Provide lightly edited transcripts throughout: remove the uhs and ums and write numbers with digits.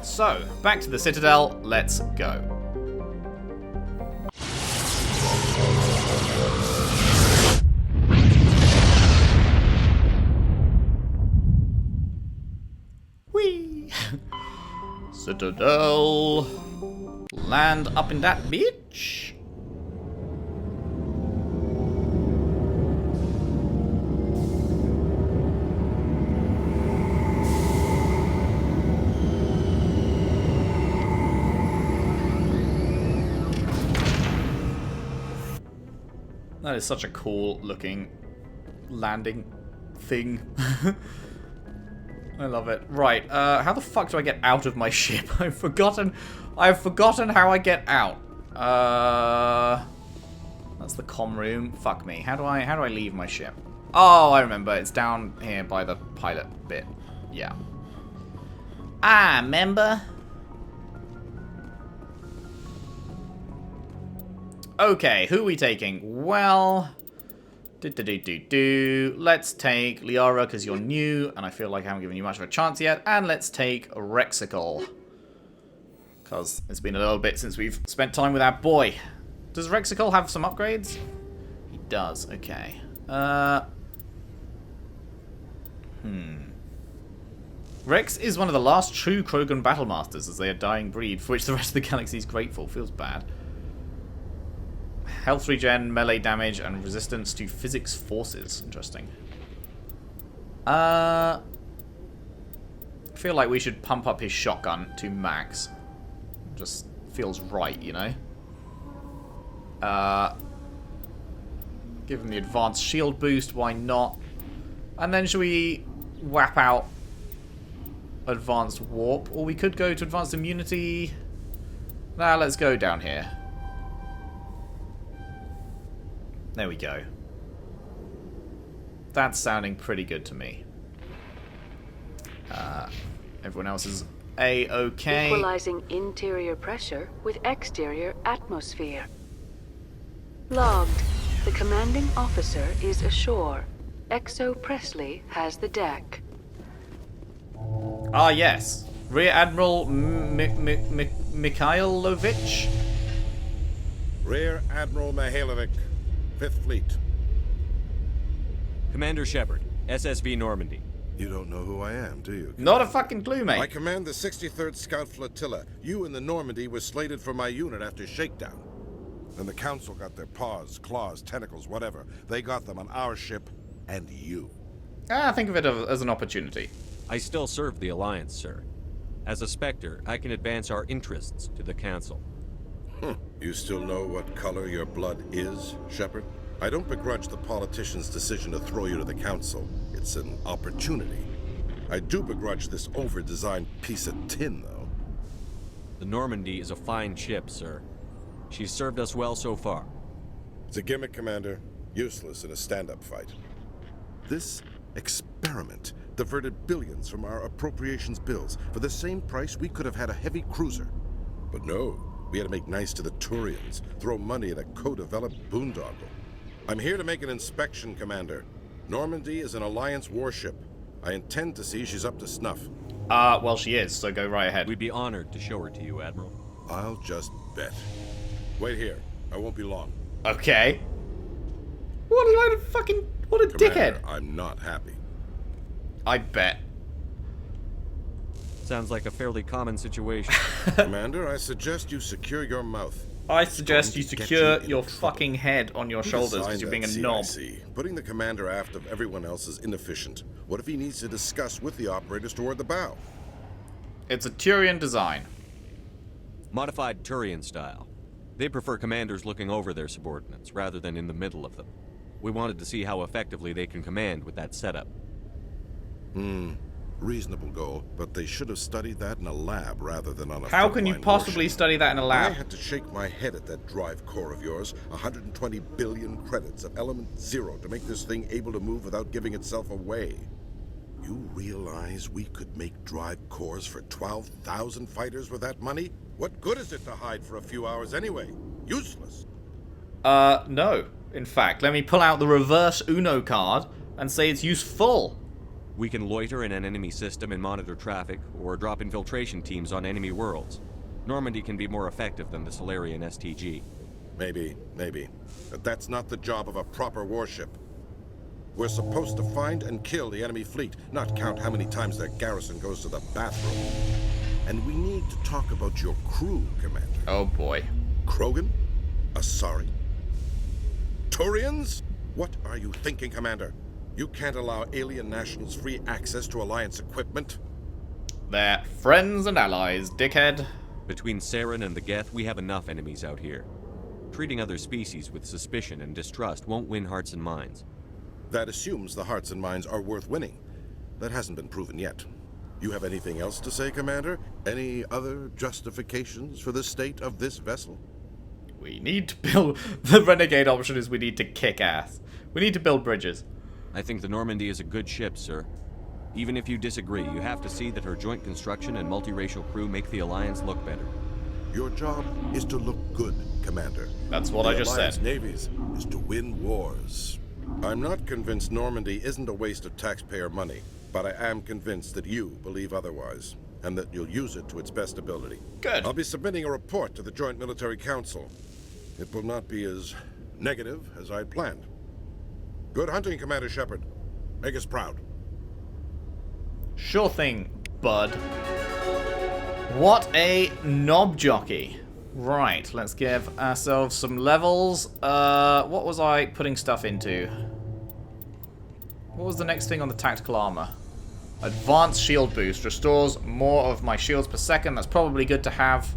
So, back to the Citadel, let's go. Whee! Citadel. Land up in that bitch. That is such a cool looking landing thing. I love it. Right, how the fuck do I get out of my ship? I've forgotten how I get out. That's the comm room. Fuck me. How do I leave my ship? Oh, I remember. It's down here by the pilot bit. Yeah. I remember. Okay, who are we taking? Well, let's take Liara because you're new, and I feel like I haven't given you much of a chance yet. And let's take Rexical because it's been a little bit since we've spent time with our boy. Does Rexical have some upgrades? He does. Okay. Rex is one of the last true Krogan battle masters, as they are a dying breed, for which the rest of the galaxy is grateful. Feels bad. Health regen, melee damage, and resistance to physics forces. Interesting. I feel like we should pump up his shotgun to max. Just feels right, you know? Give him the advanced shield boost, why not? And then should we whap out advanced warp? Or we could go to advanced immunity. Nah, let's go down here. There we go. That's sounding pretty good to me. Everyone else is A-okay. Equalizing interior pressure with exterior atmosphere. Logged. The commanding officer is ashore. Exo Presley has the deck. Ah, yes. Rear Admiral Mikhailovich? Rear Admiral Mihailovic, 5th Fleet. Commander Shepard, SSV Normandy. You don't know who I am, do you? Not a fucking clue, mate. I command the 63rd Scout Flotilla. You and the Normandy were slated for my unit after shakedown. Then the Council got their paws, claws, tentacles, whatever. They got them on our ship and you. Think of it as an opportunity. I still serve the Alliance, sir. As a Spectre, I can advance our interests to the Council. You still know what color your blood is, Shepard? I don't begrudge the politician's decision to throw you to the Council. It's an opportunity. I do begrudge this over-designed piece of tin, though. The Normandy is a fine ship, sir. She's served us well so far. It's a gimmick, Commander. Useless in a stand-up fight. This experiment diverted billions from our appropriations bills. For the same price, we could have had a heavy cruiser. But no, we had to make nice to the Turians, throw money at a co-developed boondoggle. I'm here to make an inspection, Commander. Normandy is an Alliance warship. I intend to see she's up to snuff. Well, she is, so go right ahead. We'd be honored to show her to you, Admiral. I'll just bet. Wait here. I won't be long. Okay. What a load of fucking... What a Commander, dickhead. I'm not happy. I bet. Sounds like a fairly common situation. Commander, I suggest you secure your mouth. I suggest you It's going to secure get you your in trouble. fucking head on your Who shoulders designed because you're being a that knob. CIC? Putting the commander aft of everyone else is inefficient. What if he needs to discuss with the operators toward the bow? It's a Turian design. Modified Turian style. They prefer commanders looking over their subordinates rather than in the middle of them. We wanted to see how effectively they can command with that setup. Reasonable goal, but they should have studied that in a lab rather than on a How can you frontline possibly warship. study that in a I lab? had to shake my head at that drive core of yours. 120 billion credits at element 0 to make this thing able to move without giving itself away. You realize we could make drive cores for 12,000 fighters with that money? What good is it to hide for a few hours anyway? Useless. No. In fact, let me pull out the reverse Uno card and say it's useful. We can loiter in an enemy system and monitor traffic, or drop infiltration teams on enemy worlds. Normandy can be more effective than the Solarian STG. Maybe. But that's not the job of a proper warship. We're supposed to find and kill the enemy fleet, not count how many times their garrison goes to the bathroom. And we need to talk about your crew, Commander. Oh boy. Krogan? Asari? Turians? What are you thinking, Commander? You can't allow alien nationals free access to Alliance equipment? They're friends and allies, dickhead. Between Saren and the Geth, we have enough enemies out here. Treating other species with suspicion and distrust won't win hearts and minds. That assumes the hearts and minds are worth winning. That hasn't been proven yet. You have anything else to say, Commander? Any other justifications for the state of this vessel? We need to build... The renegade option is we need to kick ass. We need to build bridges. I think the Normandy is a good ship, sir. Even if you disagree, you have to see that her joint construction and multiracial crew make the Alliance look better. Your job is to look good, Commander. That's what I just Alliance said. navies is to win wars. I'm not convinced Normandy isn't a waste of taxpayer money, but I am convinced that you believe otherwise, and that you'll use it to its best ability. Good. I'll be submitting a report to the Joint Military Council. It will not be as negative as I'd planned. Good hunting, Commander Shepard. Make us proud. Sure thing, bud. What a knob jockey. Right, let's give ourselves some levels. What was I putting stuff into? What was the next thing on the tactical armor? Advanced shield boost. Restores more of my shields per second. That's probably good to have.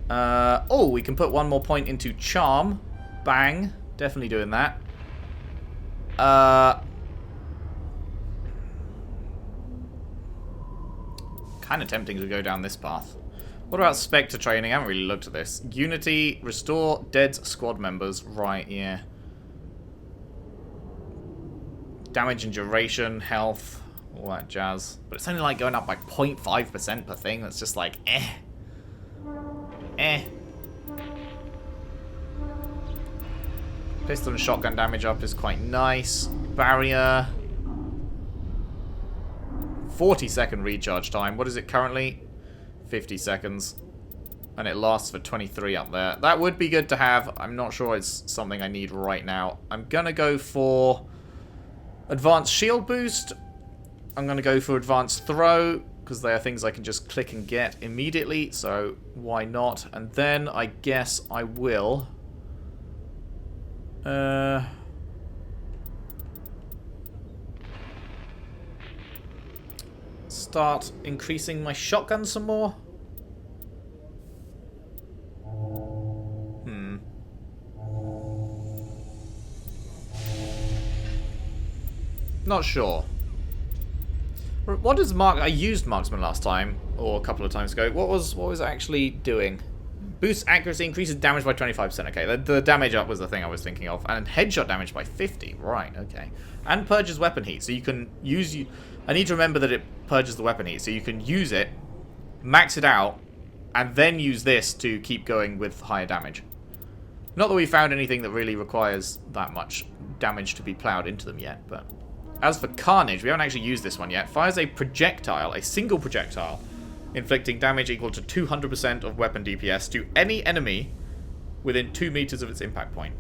Oh, we can put one more point into charm. Bang. Definitely doing that. Kind of tempting to go down this path. What about Spectre training? I haven't really looked at this. Unity, restore dead squad members. Right, yeah. Damage and duration, health, all that jazz. But it's only like going up by 0.5% per thing. That's just like, Pistol and shotgun damage up is quite nice. Barrier. 40-second recharge time. What is it currently? 50 seconds. And it lasts for 23 up there. That would be good to have. I'm not sure it's something I need right now. I'm going to go for advanced shield boost. I'm going to go for advanced throw, because they are things I can just click and get immediately. So why not? And then I guess I will... start increasing my shotgun some more. Not sure. What does I used marksman last time, or a couple of times ago. What was it actually doing? Boosts accuracy, increases damage by 25%. Okay, the damage up was the thing I was thinking of. And headshot damage by 50. Right, okay. And purges weapon heat, so you can use... I need to remember that it purges the weapon heat, so you can use it, max it out, and then use this to keep going with higher damage. Not that we found anything that really requires that much damage to be plowed into them yet, but... As for Carnage, we haven't actually used this one yet. Fires a projectile, a single projectile, inflicting damage equal to 200% of weapon DPS to any enemy within 2 meters of its impact point.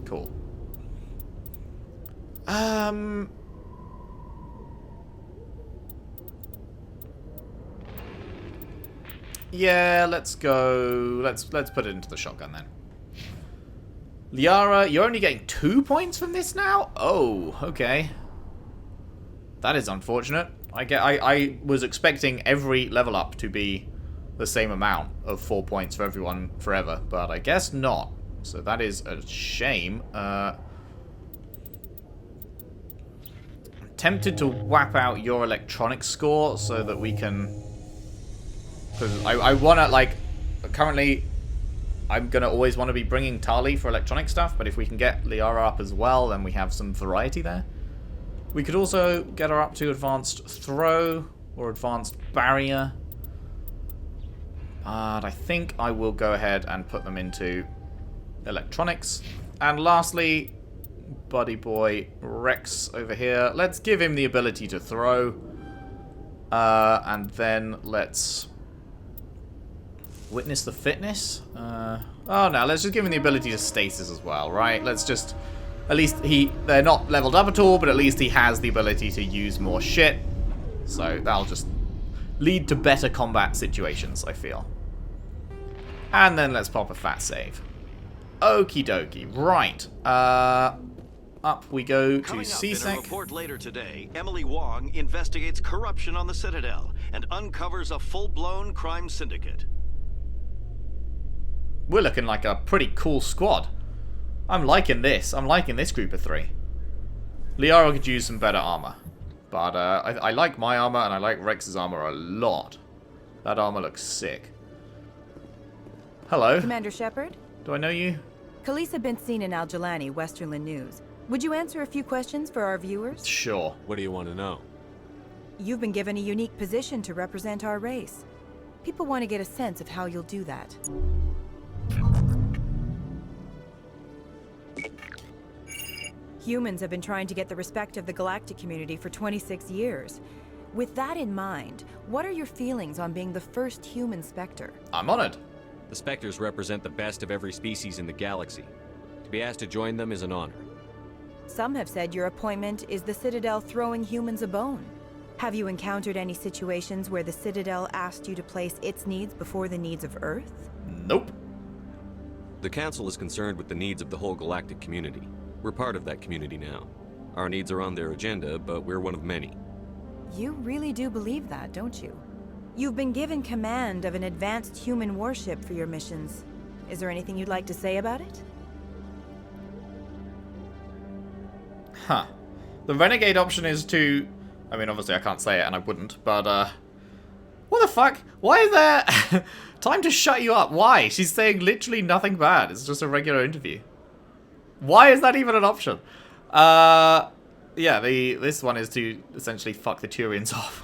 Cool. Yeah, let's go. Let's put it into the shotgun then. Liara, you're only getting 2 points from this now? Oh, okay. That is unfortunate. I was expecting every level up to be the same amount of 4 points for everyone forever, but I guess not. So that is a shame. I'm tempted to whap out your electronics score so that we can... Because I want to, like... Currently... I'm going to always want to be bringing Tali for electronic stuff, but if we can get Liara up as well, then we have some variety there. We could also get her up to advanced throw or advanced barrier. But I think I will go ahead and put them into electronics. And lastly, buddy boy Rex over here. Let's give him the ability to throw. And then let's witness the fitness. Oh no, let's just give him the ability to stasis as well, right? Let's just, at least they're not leveled up at all, but at least he has the ability to use more shit. So that'll just lead to better combat situations, I feel. And then let's pop a fat save. Okie dokie. Right. Up we go to CSEC. In a report later today, Emily Wong investigates corruption on the Citadel and uncovers a full-blown crime syndicate. We're looking like a pretty cool squad. I'm liking this. I'm liking this group of 3. Liara could use some better armor. But I like my armor and I like Rex's armor a lot. That armor looks sick. Hello. Commander Shepard? Do I know you? Khaleesa been seen in Al-Jalani, Westerland News. Would you answer a few questions for our viewers? Sure. What do you want to know? You've been given a unique position to represent our race. People want to get a sense of how you'll do that. Humans have been trying to get the respect of the galactic community for 26 years. With that in mind, what are your feelings on being the first human Spectre? I'm honored. The Spectres represent the best of every species in the galaxy. To be asked to join them is an honor. Some have said your appointment is the Citadel throwing humans a bone. Have you encountered any situations where the Citadel asked you to place its needs before the needs of Earth? Nope. The Council is concerned with the needs of the whole galactic community. We're part of that community now. Our needs are on their agenda, but we're one of many. You really do believe that, don't you? You've been given command of an advanced human warship for your missions. Is there anything you'd like to say about it? Huh. The renegade option is to... I mean, obviously I can't say it and I wouldn't, but, what the fuck? Why is there... Time to shut you up. Why? She's saying literally nothing bad. It's just a regular interview. Why is that even an option? Yeah, this one is to essentially fuck the Turians off.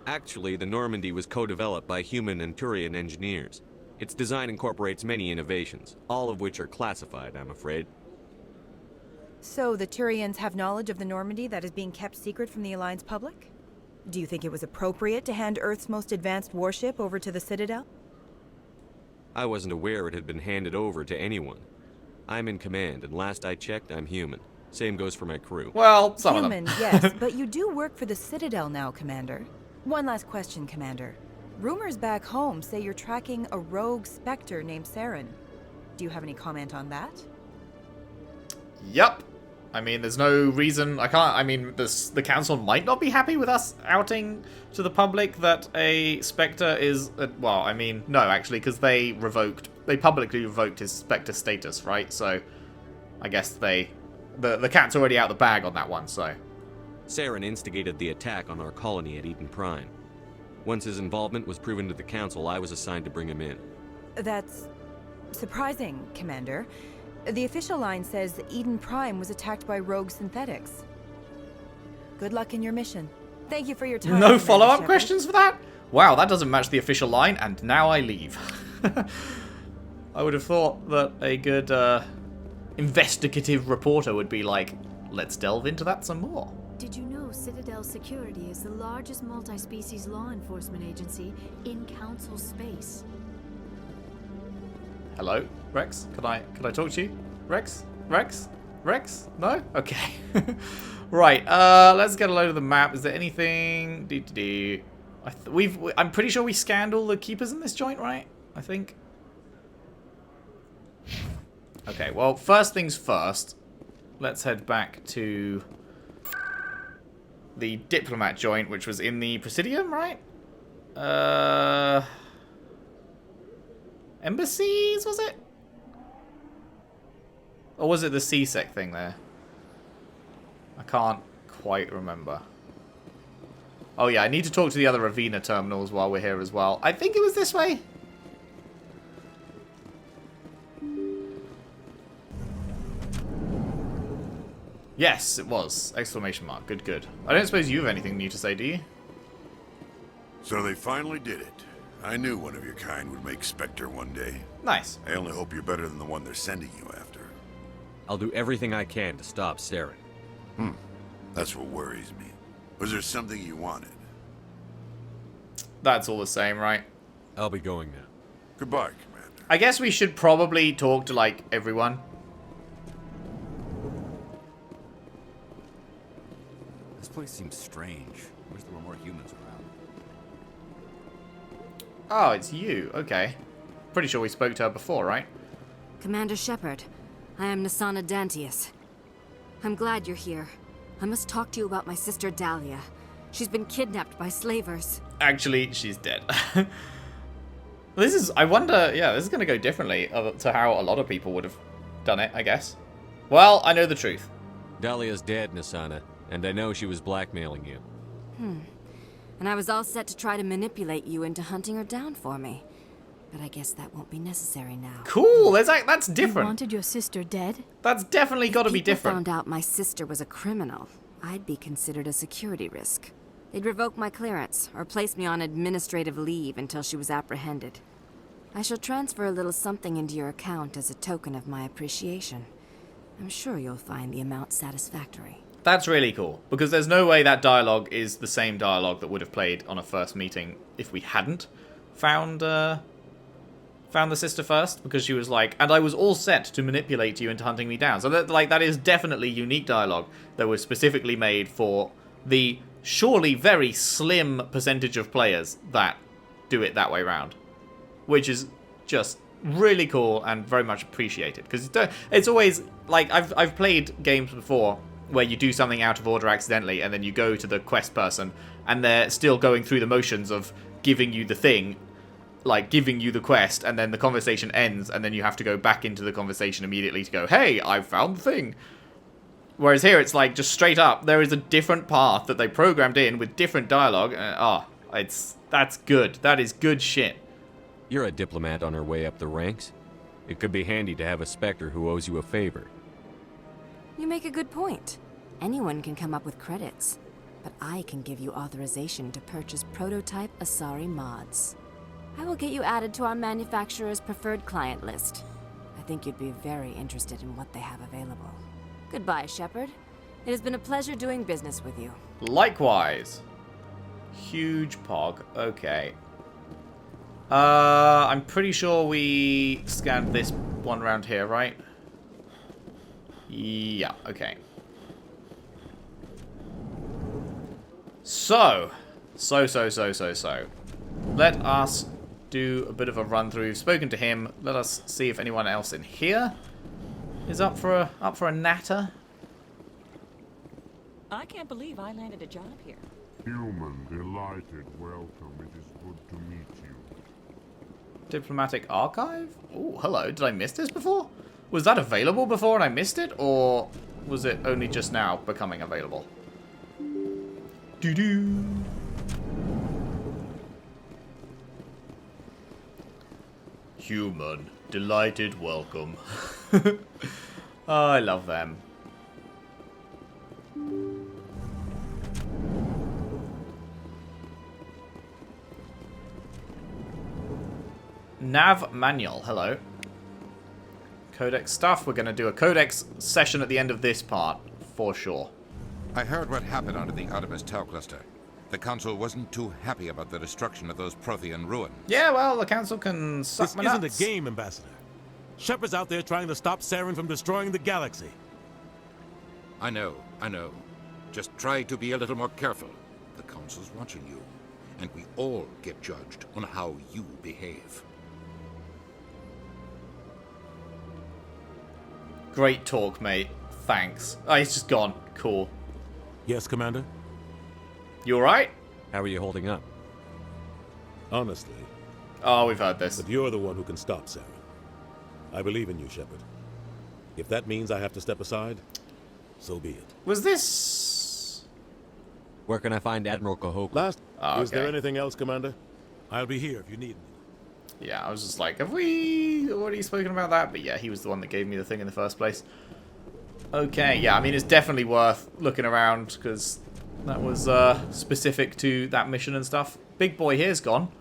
Actually, the Normandy was co-developed by human and Turian engineers. Its design incorporates many innovations, all of which are classified, I'm afraid. So the Turians have knowledge of the Normandy that is being kept secret from the Alliance public? Do you think it was appropriate to hand Earth's most advanced warship over to the Citadel? I wasn't aware it had been handed over to anyone. I'm in command, and last I checked, I'm human. Same goes for my crew. Well, some of them. Human, yes, but you do work for the Citadel now, Commander. One last question, Commander. Rumors back home say you're tracking a rogue Spectre named Saren. Do you have any comment on that? Yup. I mean, there's no reason... I mean, the Council might not be happy with us outing to the public that a Spectre is... well, I mean, no, actually, because they publicly revoked his Spectre status, right? So, I guess the cat's already out the bag on that one, so... Saren instigated the attack on our colony at Eden Prime. Once his involvement was proven to the Council, I was assigned to bring him in. That's surprising, Commander. The official line says Eden Prime was attacked by rogue synthetics. Good luck in your mission. Thank you for your time. No follow-up questions for that? Wow, that doesn't match the official line, and now I leave. I would have thought that a good investigative reporter would be like, let's delve into that some more. Did you know Citadel Security is the largest multi-species law enforcement agency in Council space? Hello, Rex? Can I talk to you? Rex? Rex? Rex? No? Okay. Right, let's get a load of the map. Is there anything... I'm pretty sure we scanned all the keepers in this joint, right? I think. Okay, well, first things first. Let's head back to the diplomat joint, which was in the Presidium, right? Embassies, was it? Or was it the CSEC thing there? I can't quite remember. Oh yeah, I need to talk to the other Ravina terminals while we're here as well. I think it was this way. Yes, it was. Exclamation mark. Good, good. I don't suppose you have anything new to say, do you? So they finally did it. I knew one of your kind would make Spectre one day. Nice. I only hope you're better than the one they're sending you after. I'll do everything I can to stop Saren. That's what worries me. Was there something you wanted? That's all the same, right? I'll be going now. Goodbye, Commander. I guess we should probably talk to, like, everyone. This place seems strange. Wish there were more humans around. Oh, it's you. Okay. Pretty sure we spoke to her before, right? Commander Shepard, I am Nasana Dantius. I'm glad you're here. I must talk to you about my sister Dahlia. She's been kidnapped by slavers. Actually, she's dead. This is, I wonder, yeah, this is going to go differently to how a lot of people would have done it, I guess. Well, I know the truth. Dahlia's dead, Nasana, and I know she was blackmailing you. And I was all set to try to manipulate you into hunting her down for me. But I guess that won't be necessary now. Cool, that's You different. wanted your sister dead? That's definitely got to be People different. found out my sister was a criminal, I'd be considered a security risk. They'd revoke my clearance, or place me on administrative leave until she was apprehended. I shall transfer a little something into your account as a token of my appreciation. I'm sure you'll find the amount satisfactory. That's really cool, because there's no way that dialogue is the same dialogue that would have played on a first meeting if we hadn't found the sister first, because she was like, and I was all set to manipulate you into hunting me down. So that is definitely unique dialogue that was specifically made for the surely very slim percentage of players that do it that way round, which is just really cool and very much appreciated, because it's always like I've played games before where you do something out of order accidentally and then you go to the quest person and they're still going through the motions of giving you the thing, like giving you the quest, and then the conversation ends and then you have to go back into the conversation immediately to go, hey, I found the thing. Whereas here it's like just straight up, there is a different path that they programmed in with different dialogue. That's good. That is good shit. You're a diplomat on her way up the ranks. It could be handy to have a Spectre who owes you a favor. You make a good point. Anyone can come up with credits, but I can give you authorization to purchase prototype Asari mods. I will get you added to our manufacturer's preferred client list. I think you'd be very interested in what they have available. Goodbye, Shepard. It has been a pleasure doing business with you. Likewise. Huge pog. Okay. I'm pretty sure we scanned this one round here, right? Yeah, okay. So. Let us do a bit of a run through. We've spoken to him. Let us see if anyone else in here is up for a natter. I can't believe I landed a job here. Human, delighted, welcome. It is good to meet you. Diplomatic archive? Oh, hello. Did I miss this before? Was that available before and I missed it? Or was it only just now becoming available? Doo-doo. Human, delighted, welcome. Oh, I love them. Nav manual, hello. Codex stuff. We're going to do a Codex session at the end of this part, for sure. I heard what happened under the Artemis Tau cluster. The Council wasn't too happy about the destruction of those Prothean ruins. Yeah, well, the Council can suck my nuts. This isn't a game, Ambassador. Shepard's out there trying to stop Saren from destroying the galaxy. I know. Just try to be a little more careful. The Council's watching you, and we all get judged on how you behave. Great talk, mate. Thanks. Oh, he's just gone. Cool. Yes, Commander? You alright? How are you holding up? Honestly. Oh, we've heard this. But you're the one who can stop Saren. I believe in you, Shepard. If that means I have to step aside, so be it. Was this... Where can I find Admiral Cahokia? Is there anything else, Commander? I'll be here if you need me. Yeah, I was just like, have we already spoken about that? But yeah, he was the one that gave me the thing in the first place. Okay, yeah, I mean, it's definitely worth looking around, because that was specific to that mission and stuff. Big boy here's gone.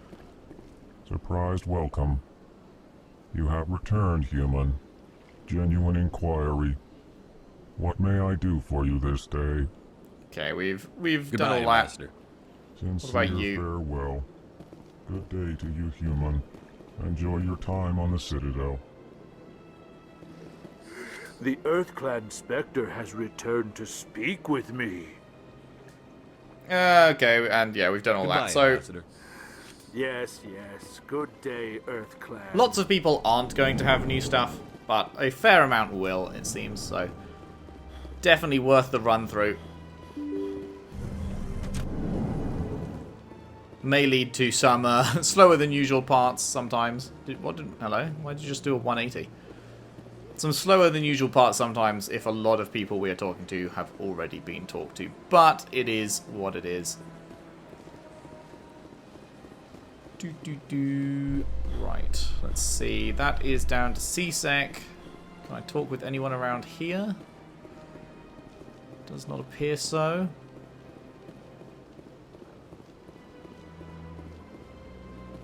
Surprised welcome. You have returned, human. Genuine inquiry. What may I do for you this day? Okay, we've Goodbye, done all that. Master. Sincere What about you? farewell. Good day to you, human. Enjoy your time on the Citadel. The Earth-clad Spectre has returned to speak with me. Okay, and yeah, we've done all Goodbye, that. So, Ambassador. Yes, yes. Good day, Earth-clad. lots of people aren't going to have new stuff, but a fair amount will, it seems. So, definitely worth the run through. May lead to some slower than usual parts sometimes. Hello? Why did you just do a 180? Some slower than usual parts sometimes if a lot of people we are talking to have already been talked to. But it is what it is. Right, let's see. That is down to CSEC. Can I talk with anyone around here? Does not appear so.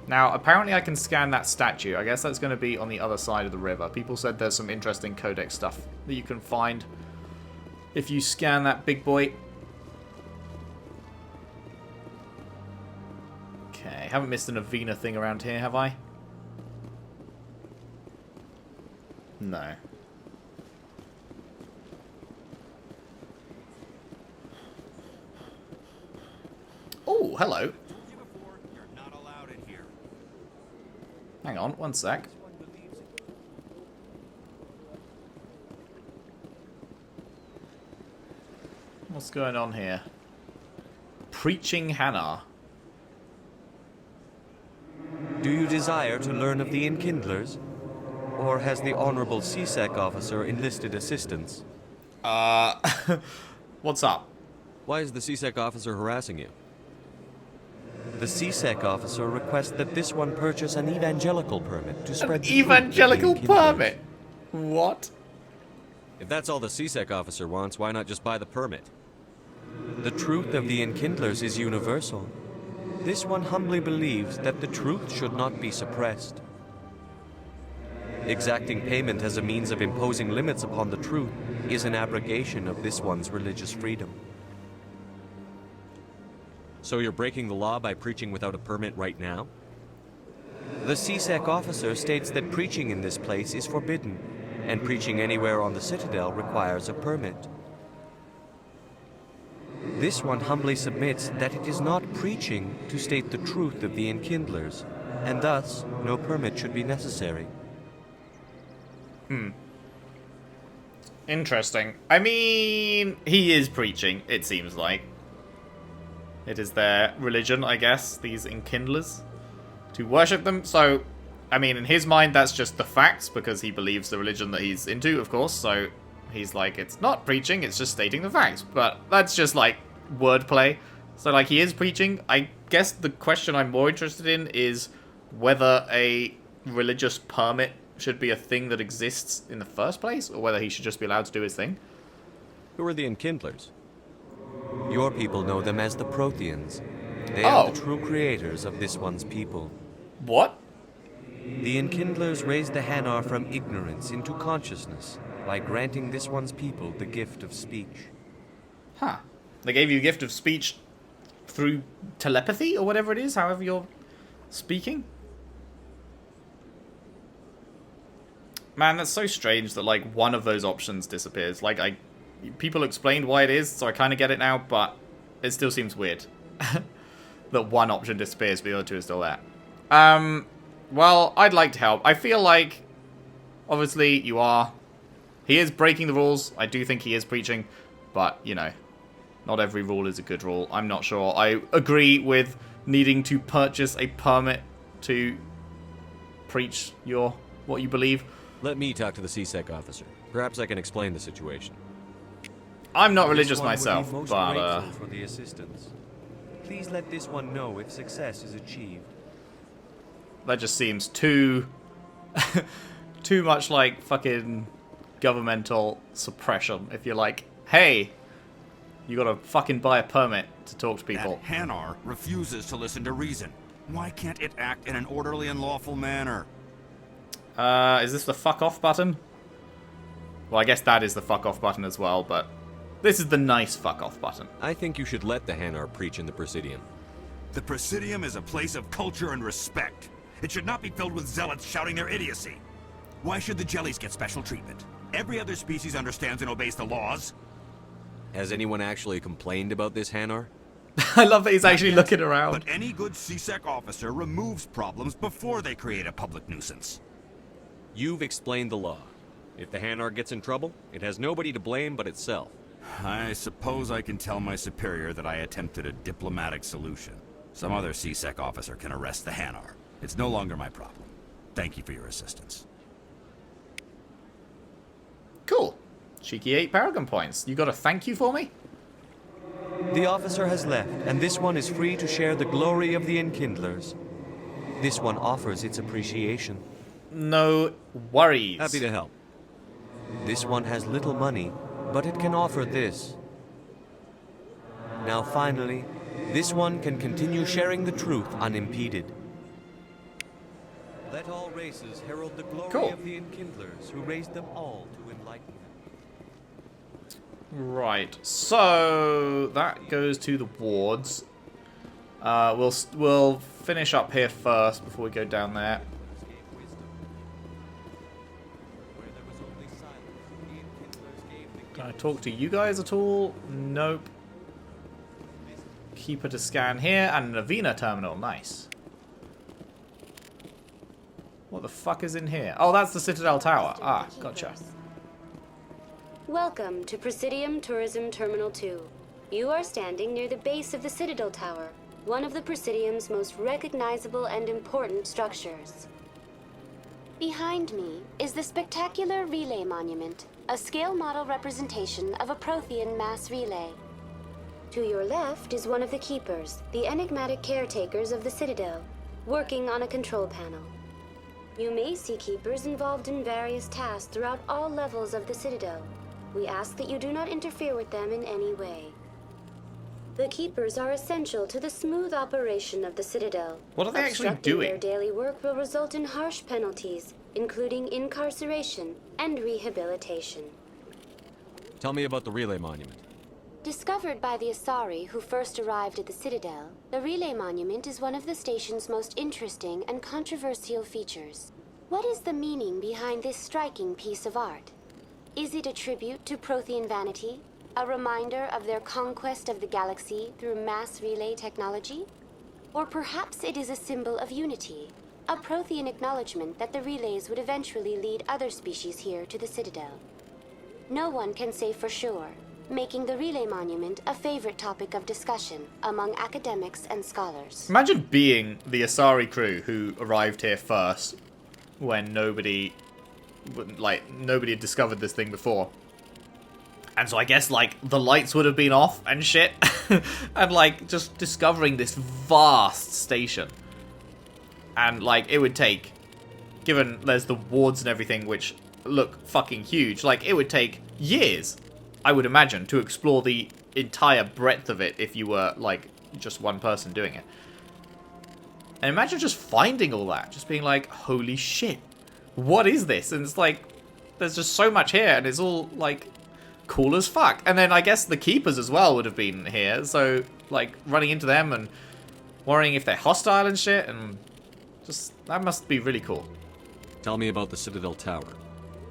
Now, apparently I can scan that statue. I guess that's going to be on the other side of the river. People said there's some interesting Codex stuff that you can find if you scan that big boy. Okay, haven't missed an Avena thing around here, have I? No. Oh, hello. Hang on, one sec. What's going on here? Preaching Hanar. Do you desire to learn of the Enkindlers? Or has the Honorable CSEC officer enlisted assistance? What's up? Why is the CSEC officer harassing you? The CSEC officer requests that this one purchase an evangelical permit to spread the evangelical truth of the Enkindlers. permit? What? If that's all the CSEC officer wants, why not just buy the permit? The truth of the Enkindlers is universal. This one humbly believes that the truth should not be suppressed. Exacting payment as a means of imposing limits upon the truth is an abrogation of this one's religious freedom. So you're breaking the law by preaching without a permit right now? The CSEC officer states that preaching in this place is forbidden, and preaching anywhere on the Citadel requires a permit. This one humbly submits that it is not preaching to state the truth of the Enkindlers, and thus no permit should be necessary. Interesting. I mean, he is preaching, it seems like. It is their religion, I guess, these Enkindlers, to worship them. So, I mean, in his mind, that's just the facts, because he believes the religion that he's into, of course. So, he's like, it's not preaching, it's just stating the facts. But that's just, like, wordplay. So, like, he is preaching. I guess the question I'm more interested in is whether a religious permit should be a thing that exists in the first place, or whether he should just be allowed to do his thing. Who are the Enkindlers? Your people know them as the Protheans. They are the true creators of this one's people. What? The Enkindlers raised the Hanar from ignorance into consciousness by granting this one's people the gift of speech. Huh. They gave you a gift of speech through telepathy, or whatever it is, however you're speaking? Man, that's so strange that, like, one of those options disappears. Like, people explained why it is, so I kind of get it now, but it still seems weird that one option disappears, but the other two are still there. Well, I'd like to help. I feel like, obviously, he is breaking the rules. I do think he is preaching, but, you know, not every rule is a good rule. I'm not sure. I agree with needing to purchase a permit to preach what you believe. Let me talk to the CSEC officer. Perhaps I can explain the situation. I'm not religious This one myself, would be most but grateful for the assistance. Please let this one know if success is achieved. That just seems too much like fucking governmental suppression. If you're like, hey, you gotta fucking buy a permit to talk to people. That Hanar refuses to listen to reason. Why can't it act in an orderly and lawful manner? Is this the fuck off button? Well, I guess that is the fuck off button as well, but this is the nice fuck off button. I think you should let the Hanar preach in the Presidium. The Presidium is a place of culture and respect. It should not be filled with zealots shouting their idiocy. Why should the jellies get special treatment? Every other species understands and obeys the laws. Has anyone actually complained about this, Hanar? I love that he's actually looking around. But any good CSEC officer removes problems before they create a public nuisance. You've explained the law. If the Hanar gets in trouble, it has nobody to blame but itself. I suppose I can tell my superior that I attempted a diplomatic solution. Some other CSEC officer can arrest the Hanar. It's no longer my problem. Thank you for your assistance. Cool. Cheeky 8 Paragon points. You got a thank you for me? The officer has left, and this one is free to share the glory of the Enkindlers. This one offers its appreciation. No worries. Happy to help. This one has little money, but it can offer this. Now finally, this one can continue sharing the truth unimpeded. Let all races herald the glory of the Enkindlers who raised them all to enlightenment. Right, so that goes to the wards. We'll finish up here first before we go down there. Can I talk to you guys at all? Nope. Keeper to scan here and an Avena terminal. Nice. What the fuck is in here? Oh, that's the Citadel Tower. Ah, gotcha. Welcome to Presidium Tourism Terminal 2. You are standing near the base of the Citadel Tower, one of the Presidium's most recognizable and important structures. Behind me is the spectacular Relay Monument, a scale model representation of a Prothean mass relay. To your left is one of the Keepers, the enigmatic caretakers of the Citadel, working on a control panel. You may see Keepers involved in various tasks throughout all levels of the Citadel. We ask that you do not interfere with them in any way. The Keepers are essential to the smooth operation of the Citadel. What are they actually Obstructing doing? their daily work will result in harsh penalties, including incarceration and rehabilitation. Tell me about the Relay Monument. Discovered by the Asari who first arrived at the Citadel, the Relay Monument is one of the station's most interesting and controversial features. What is the meaning behind this striking piece of art? Is it a tribute to Prothean vanity? A reminder of their conquest of the galaxy through mass relay technology? Or perhaps it is a symbol of unity, a Prothean acknowledgement that the relays would eventually lead other species here to the Citadel. No one can say for sure, making the Relay Monument a favorite topic of discussion among academics and scholars. Imagine being the Asari crew who arrived here first when nobody had discovered this thing before. And so I guess, like, the lights would have been off and shit. And, like, just discovering this vast station. And, like, it would take, given there's the wards and everything which look fucking huge, like, it would take years, I would imagine, to explore the entire breadth of it if you were, like, just one person doing it. And imagine just finding all that, just being like, holy shit, what is this? And it's like, there's just so much here, and it's all, like, cool as fuck. And then I guess the Keepers as well would have been here, so, like, running into them and worrying if they're hostile and shit, and just, that must be really cool. Tell me about the Citadel Tower.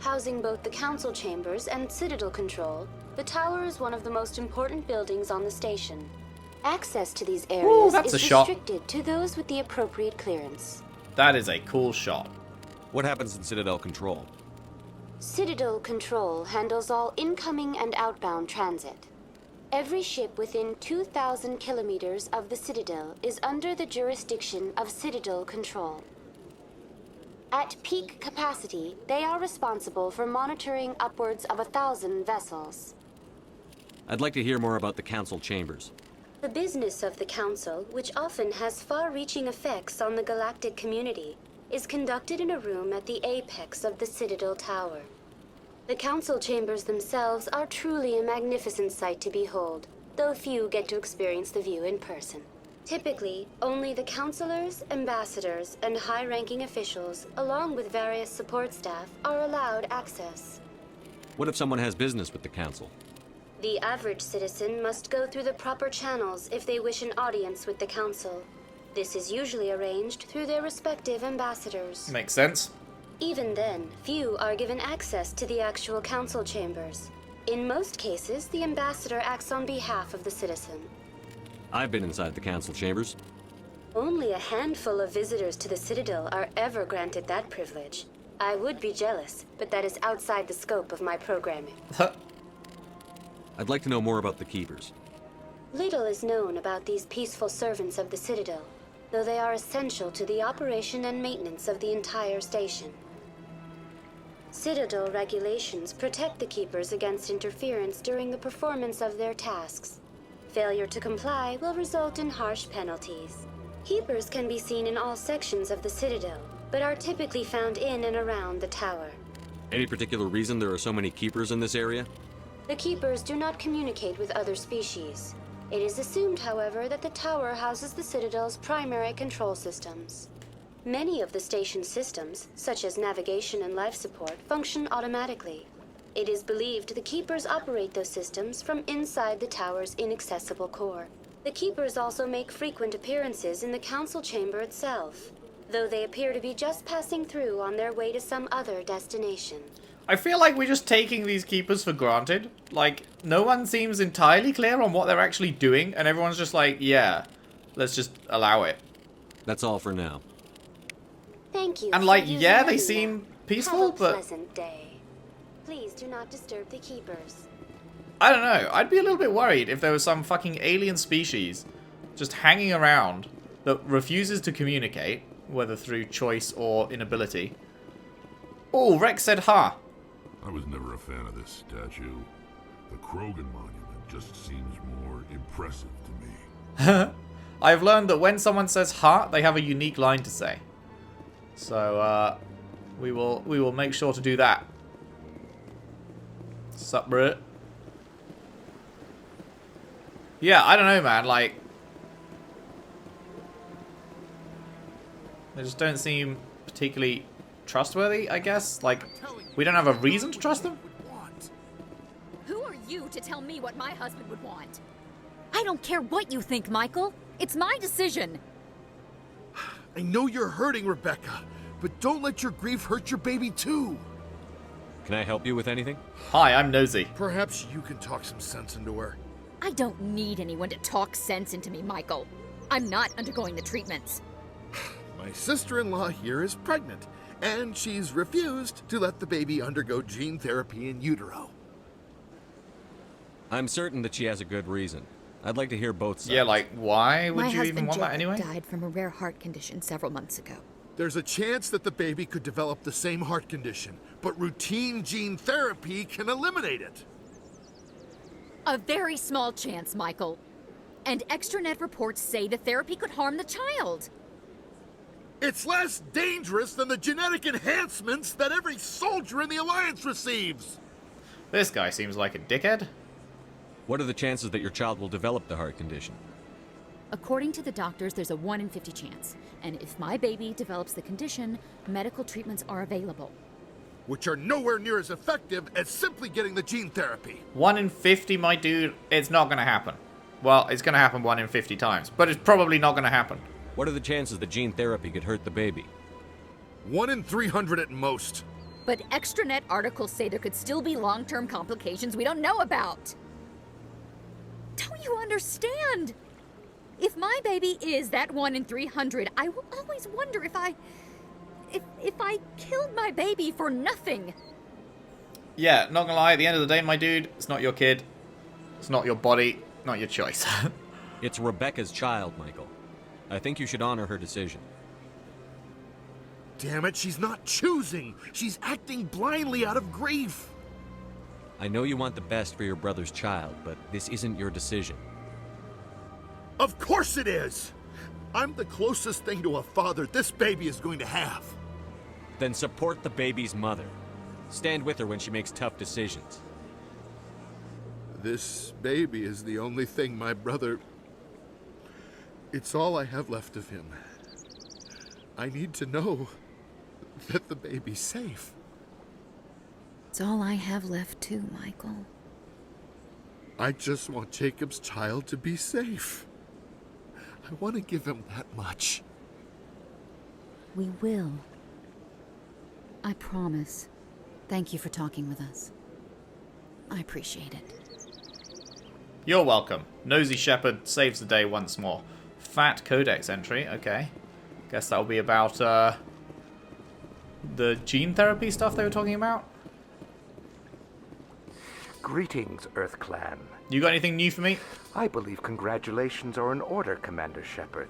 Housing both the council chambers and Citadel control, the tower is one of the most important buildings on the station. Access to these areas is restricted to those with the appropriate clearance. That is a cool shot. What happens in Citadel Control? Citadel Control handles all incoming and outbound transit. Every ship within 2,000 kilometers of the Citadel is under the jurisdiction of Citadel Control. At peak capacity, they are responsible for monitoring upwards of 1,000 vessels. I'd like to hear more about the Council Chambers. The business of the Council, which often has far-reaching effects on the galactic community, is conducted in a room at the apex of the Citadel Tower. The Council Chambers themselves are truly a magnificent sight to behold, though few get to experience the view in person. Typically, only the councilors, ambassadors, and high-ranking officials, along with various support staff, are allowed access. What if someone has business with the Council? The average citizen must go through the proper channels if they wish an audience with the Council. This is usually arranged through their respective ambassadors. Makes sense. Even then, few are given access to the actual Council chambers. In most cases, the ambassador acts on behalf of the citizen. I've been inside the Council chambers. Only a handful of visitors to the Citadel are ever granted that privilege. I would be jealous, but that is outside the scope of my programming. I'd like to know more about the Keepers. Little is known about these peaceful servants of the Citadel, though they are essential to the operation and maintenance of the entire station. Citadel regulations protect the Keepers against interference during the performance of their tasks. Failure to comply will result in harsh penalties. Keepers can be seen in all sections of the Citadel, but are typically found in and around the tower. Any particular reason there are so many Keepers in this area? The Keepers do not communicate with other species. It is assumed, however, that the tower houses the Citadel's primary control systems. Many of the station's systems, such as navigation and life support, function automatically. It is believed the Keepers operate those systems from inside the tower's inaccessible core. The Keepers also make frequent appearances in the Council chamber itself, though they appear to be just passing through on their way to some other destination. I feel like we're just taking these Keepers for granted. Like, no one seems entirely clear on what they're actually doing, and everyone's just like, yeah, let's just allow it. That's all for now. Thank you. And like, yeah, they seem peaceful, but... Pleasant day. Please do not disturb the Keepers. I don't know. I'd be a little bit worried if there was some fucking alien species just hanging around that refuses to communicate, whether through choice or inability. Oh, Rex said ha. I was never a fan of this statue. The Krogan monument just seems more impressive to me. I've learned that when someone says ha, they have a unique line to say. So, we will make sure to do that. Sup, bro? Yeah, I don't know, man. Like, they just don't seem particularly trustworthy, I guess. Like, we don't have a reason to trust them. Who are you to tell me what my husband would want? I don't care what you think, Michael. It's my decision. I know you're hurting, Rebecca, but don't let your grief hurt your baby too. Can I help you with anything? Hi, I'm Nosy. Perhaps you can talk some sense into her. I don't need anyone to talk sense into me, Michael. I'm not undergoing the treatments. My sister-in-law here is pregnant, and she's refused to let the baby undergo gene therapy in utero. I'm certain that she has a good reason. I'd like to hear both sides. Yeah, like, why would you even want that anyway? My husband died from a rare heart condition several months ago. There's a chance that the baby could develop the same heart condition, but routine gene therapy can eliminate it. A very small chance, Michael. And extranet reports say the therapy could harm the child. It's less dangerous than the genetic enhancements that every soldier in the Alliance receives. This guy seems like a dickhead. What are the chances that your child will develop the heart condition? According to the doctors, there's a 1 in 50 chance. And if my baby develops the condition, medical treatments are available. Which are nowhere near as effective as simply getting the gene therapy. 1 in 50, my dude, it's not going to happen. Well, it's going to happen 1 in 50 times, but it's probably not going to happen. What are the chances that gene therapy could hurt the baby? 1 in 300 at most. But extranet articles say there could still be long-term complications we don't know about. Don't you understand? If my baby is that 1 in 300, I will always wonder if I killed my baby for nothing. Yeah, not gonna lie, at the end of the day, my dude, it's not your kid. It's not your body, not your choice. It's Rebecca's child, Michael. I think you should honor her decision. Damn it, she's not choosing. She's acting blindly out of grief. I know you want the best for your brother's child, but this isn't your decision. Of course it is! I'm the closest thing to a father this baby is going to have. Then support the baby's mother. Stand with her when she makes tough decisions. This baby is the only thing my brother... It's all I have left of him. I need to know that the baby's safe. It's all I have left too, Michael. I just want Jacob's child to be safe. I want to give him that much. We will. I promise. Thank you for talking with us. I appreciate it. You're welcome. Nosy Shepherd saves the day once more. Fat Codex entry, okay. Guess that'll be about the gene therapy stuff they were talking about. Greetings, Earth Clan. You got anything new for me? I believe congratulations are in order, Commander Shepard.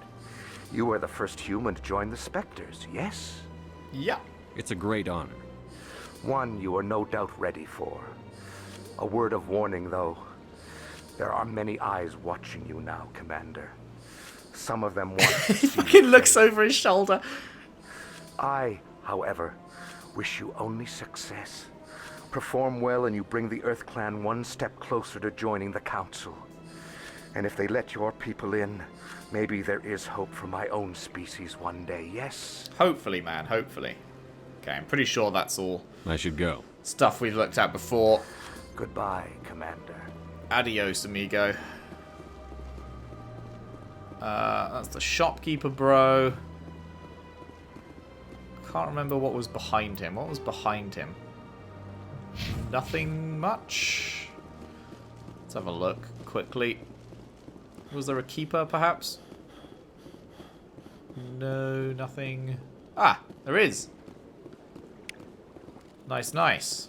You are the first human to join the Spectres, yes? Yeah. It's a great honor. One you are no doubt ready for. A word of warning, though. There are many eyes watching you now, Commander. Some of them want to He see fucking you looks fail. over his shoulder. I, however, wish you only success. Perform well and you bring the Earth Clan one step closer to joining the Council. And if they let your people in, maybe there is hope for my own species one day, yes? Hopefully, man, hopefully. Okay, I'm pretty sure that's all I should go. stuff we've looked at before. Goodbye, Commander. Adios, amigo. That's the shopkeeper, bro. Can't remember what was behind him. What was behind him? Nothing much. Let's have a look quickly. Was there a keeper, perhaps? No, nothing. Ah, there is. Nice, nice.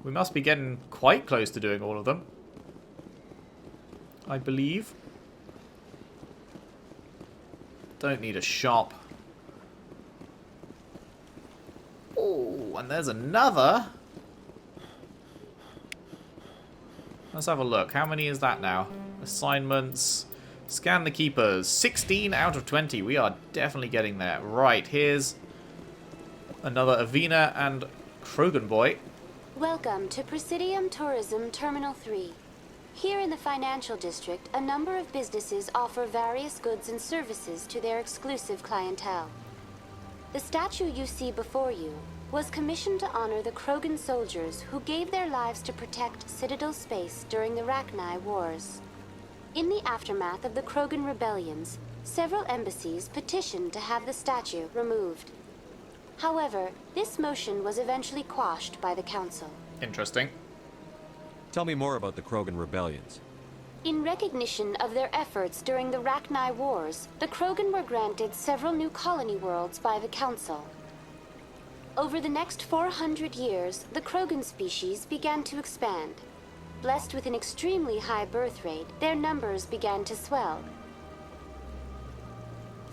We must be getting quite close to doing all of them, I believe. Don't need a shop. Oh, and there's another. Let's have a look. How many is that now? Assignments. Scan the keepers. 16 out of 20. We are definitely getting there. Right, here's another Avena and Krogan boy. Welcome to Presidium Tourism Terminal 3. Here in the financial district, a number of businesses offer various goods and services to their exclusive clientele. The statue you see before you was commissioned to honor the Krogan soldiers who gave their lives to protect Citadel space during the Rachni Wars. In the aftermath of the Krogan rebellions, several embassies petitioned to have the statue removed. However, this motion was eventually quashed by the Council. Interesting. Tell me more about the Krogan rebellions. In recognition of their efforts during the Rachni Wars, the Krogan were granted several new colony worlds by the Council. Over the next 400 years, the Krogan species began to expand. Blessed with an extremely high birth rate, their numbers began to swell.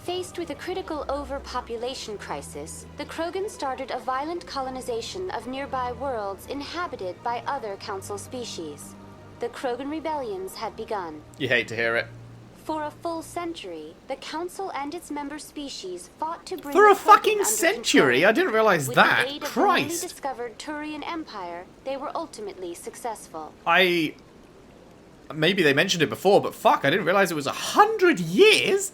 Faced with a critical overpopulation crisis, the Krogan started a violent colonization of nearby worlds inhabited by other Council species. The Krogan rebellions had begun. You hate to hear it. For a full century, the Council and its member species fought to bring For a the Krogan fucking under century? control. I didn't realize With that. the aid of Christ. the newly discovered Turian Empire, they were ultimately successful. Maybe they mentioned it before, but fuck, I didn't realize it was 100 years?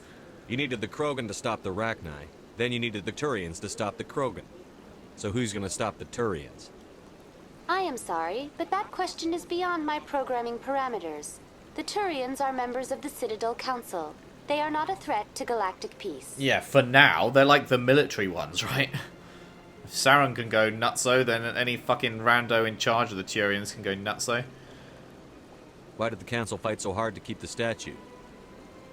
You needed the Krogan to stop the Rachni. Then you needed the Turians to stop the Krogan. So who's gonna stop the Turians? I am sorry, but that question is beyond my programming parameters. The Turians are members of the Citadel Council. They are not a threat to galactic peace. Yeah, for now, they're like the military ones, right? If Sauron can go nutso, then any fucking rando in charge of the Turians can go nutso. Why did the Council fight so hard to keep the statue?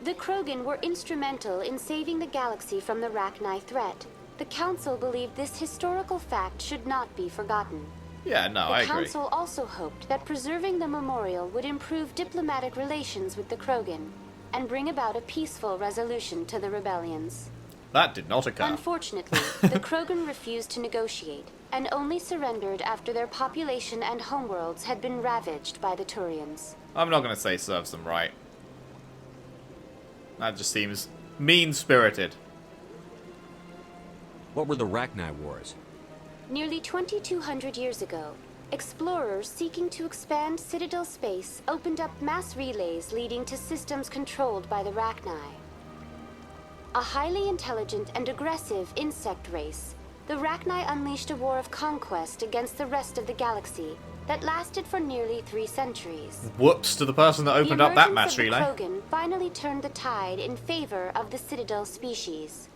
The Krogan were instrumental in saving the galaxy from the Rachni threat. The Council believed this historical fact should not be forgotten. Yeah, no, I The agree. Council also hoped that preserving the memorial would improve diplomatic relations with the Krogan and bring about a peaceful resolution to the rebellions. That did not occur. Unfortunately, the Krogan refused to negotiate and only surrendered after their population and homeworlds had been ravaged by the Turians. I'm not going to say serves them right. That just seems mean-spirited. What were the Rachni Wars? Nearly 2,200 years ago, explorers seeking to expand Citadel space opened up mass relays leading to systems controlled by the Rachni. A highly intelligent and aggressive insect race, the Rachni unleashed a war of conquest against the rest of the galaxy that lasted for nearly 3 centuries. Whoops to the person that opened up that mass relay. The Krogan finally turned the tide in favor of the Citadel species.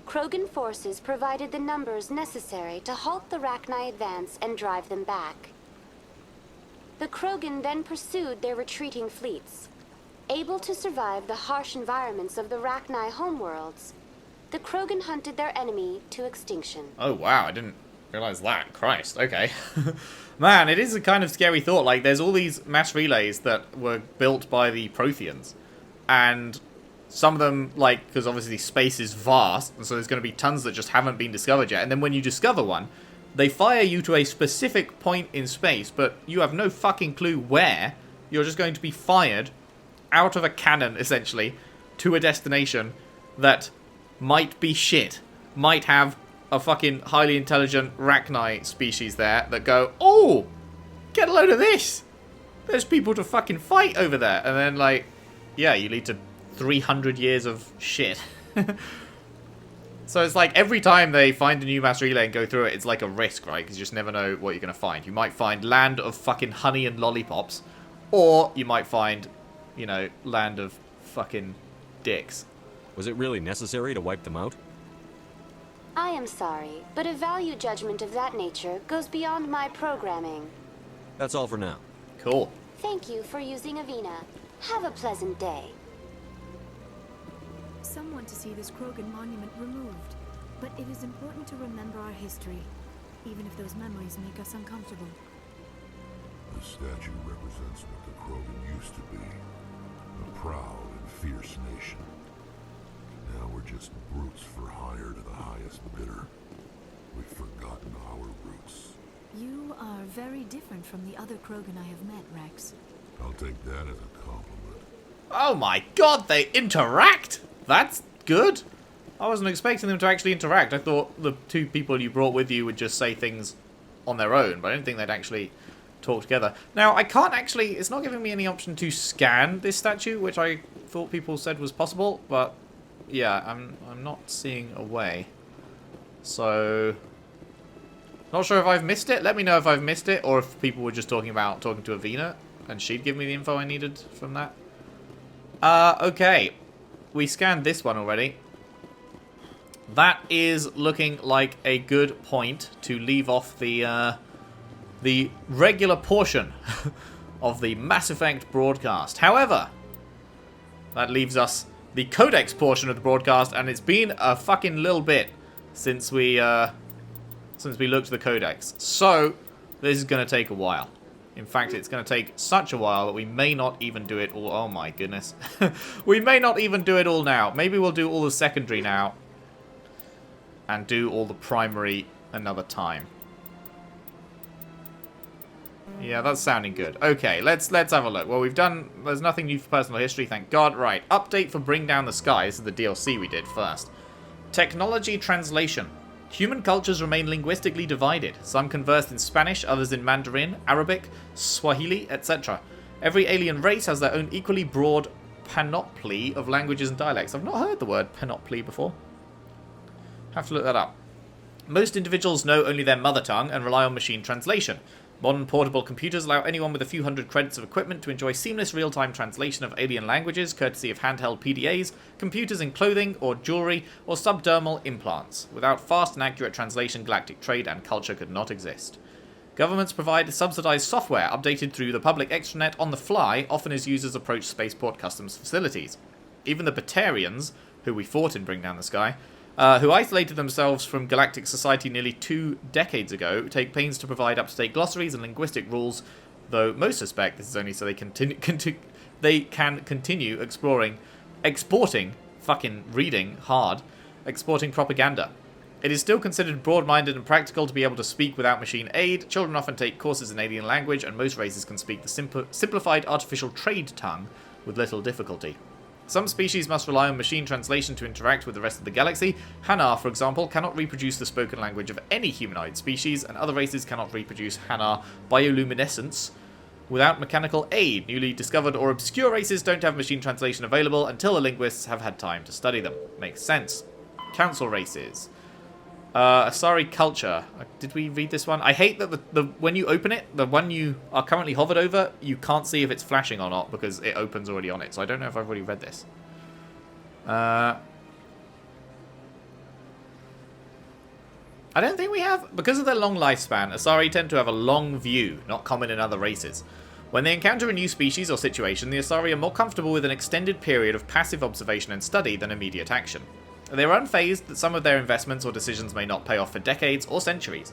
Krogan forces provided the numbers necessary to halt the Rachni advance and drive them back. The Krogan then pursued their retreating fleets. Able to survive the harsh environments of the Rachni homeworlds, the Krogan hunted their enemy to extinction. Oh wow, I didn't realize that. Christ, okay. Man, it is a kind of scary thought. Like, there's all these mass relays that were built by the Protheans, and some of them, like, because obviously space is vast, and so there's going to be tons that just haven't been discovered yet, and then when you discover one, they fire you to a specific point in space, but you have no fucking clue where. You're just going to be fired out of a cannon, essentially, to a destination that might be shit. Might have a fucking highly intelligent Rachni species there that go, oh, get a load of this. There's people to fucking fight over there. And then, like, yeah, you lead to 300 years of shit. So it's like every time they find a new mass relay and go through it, it's like a risk, right? Because you just never know what you're going to find. You might find land of fucking honey and lollipops. Or you might find, you know, land of fucking dicks. Was it really necessary to wipe them out? I am sorry, but a value judgment of that nature goes beyond my programming. That's all for now. Cool. Thank you for using Avina. Have a pleasant day. Some want to see this Krogan monument removed, but it is important to remember our history, even if those memories make us uncomfortable. The statue represents what the Krogan used to be. A proud and fierce nation. Now we're just brutes for hire to the highest bidder. We've forgotten our roots. You are very different from the other Krogan I have met, Rex. I'll take that as a compliment. Oh my god, they interact? That's good. I wasn't expecting them to actually interact. I thought the two people you brought with you would just say things on their own, but I didn't think they'd actually talk together. Now, I can't actually... It's not giving me any option to scan this statue, which I thought people said was possible, but yeah, I'm not seeing a way. So... Not sure if I've missed it. Let me know if I've missed it, or if people were just talking to Avina, and she'd give me the info I needed from that. Okay. We scanned this one already. That is looking like a good point to leave off the regular portion of the Mass Effect broadcast. However, that leaves us the Codex portion of the broadcast, and it's been a fucking little bit since we looked at the Codex. So, this is going to take a while. In fact, it's going to take such a while that we may not even do it all. Oh my goodness. We may not even do it all now. Maybe we'll do all the secondary now. And do all the primary another time. Yeah, that's sounding good. Okay, let's have a look. Well, there's nothing new for personal history, thank God. Right, update for Bring Down the Sky. This is the DLC we did first. Technology translation. Human cultures remain linguistically divided. Some converse in Spanish, others in Mandarin, Arabic, Swahili, etc. Every alien race has their own equally broad panoply of languages and dialects. I've not heard the word panoply before. Have to look that up. Most individuals know only their mother tongue and rely on machine translation. Modern portable computers allow anyone with a few hundred credits of equipment to enjoy seamless real-time translation of alien languages, courtesy of handheld PDAs, computers in clothing or jewelry, or subdermal implants. Without fast and accurate translation, galactic trade and culture could not exist. Governments provide subsidized software updated through the public extranet on the fly, often as users approach spaceport customs facilities. Even the Batarians, who we fought in Bring Down the Sky, who isolated themselves from galactic society nearly 2 decades ago, take pains to provide up-to-date glossaries and linguistic rules, though most suspect this is only so they can continue exporting propaganda. It is still considered broad-minded and practical to be able to speak without machine aid. Children often take courses in alien language, and most races can speak the simplified artificial trade tongue with little difficulty. Some species must rely on machine translation to interact with the rest of the galaxy. Hanar, for example, cannot reproduce the spoken language of any humanoid species, and other races cannot reproduce Hanar bioluminescence without mechanical aid. Newly discovered or obscure races don't have machine translation available until the linguists have had time to study them. Makes sense. Council races. Asari culture. Did we read this one? I hate that the when you open it, the one you are currently hovered over, you can't see if it's flashing or not because it opens already on it. So I don't know if I've already read this. I don't think we have. Because of their long lifespan, Asari tend to have a long view, not common in other races. When they encounter a new species or situation, the Asari are more comfortable with an extended period of passive observation and study than immediate action. They are unfazed that some of their investments or decisions may not pay off for decades or centuries.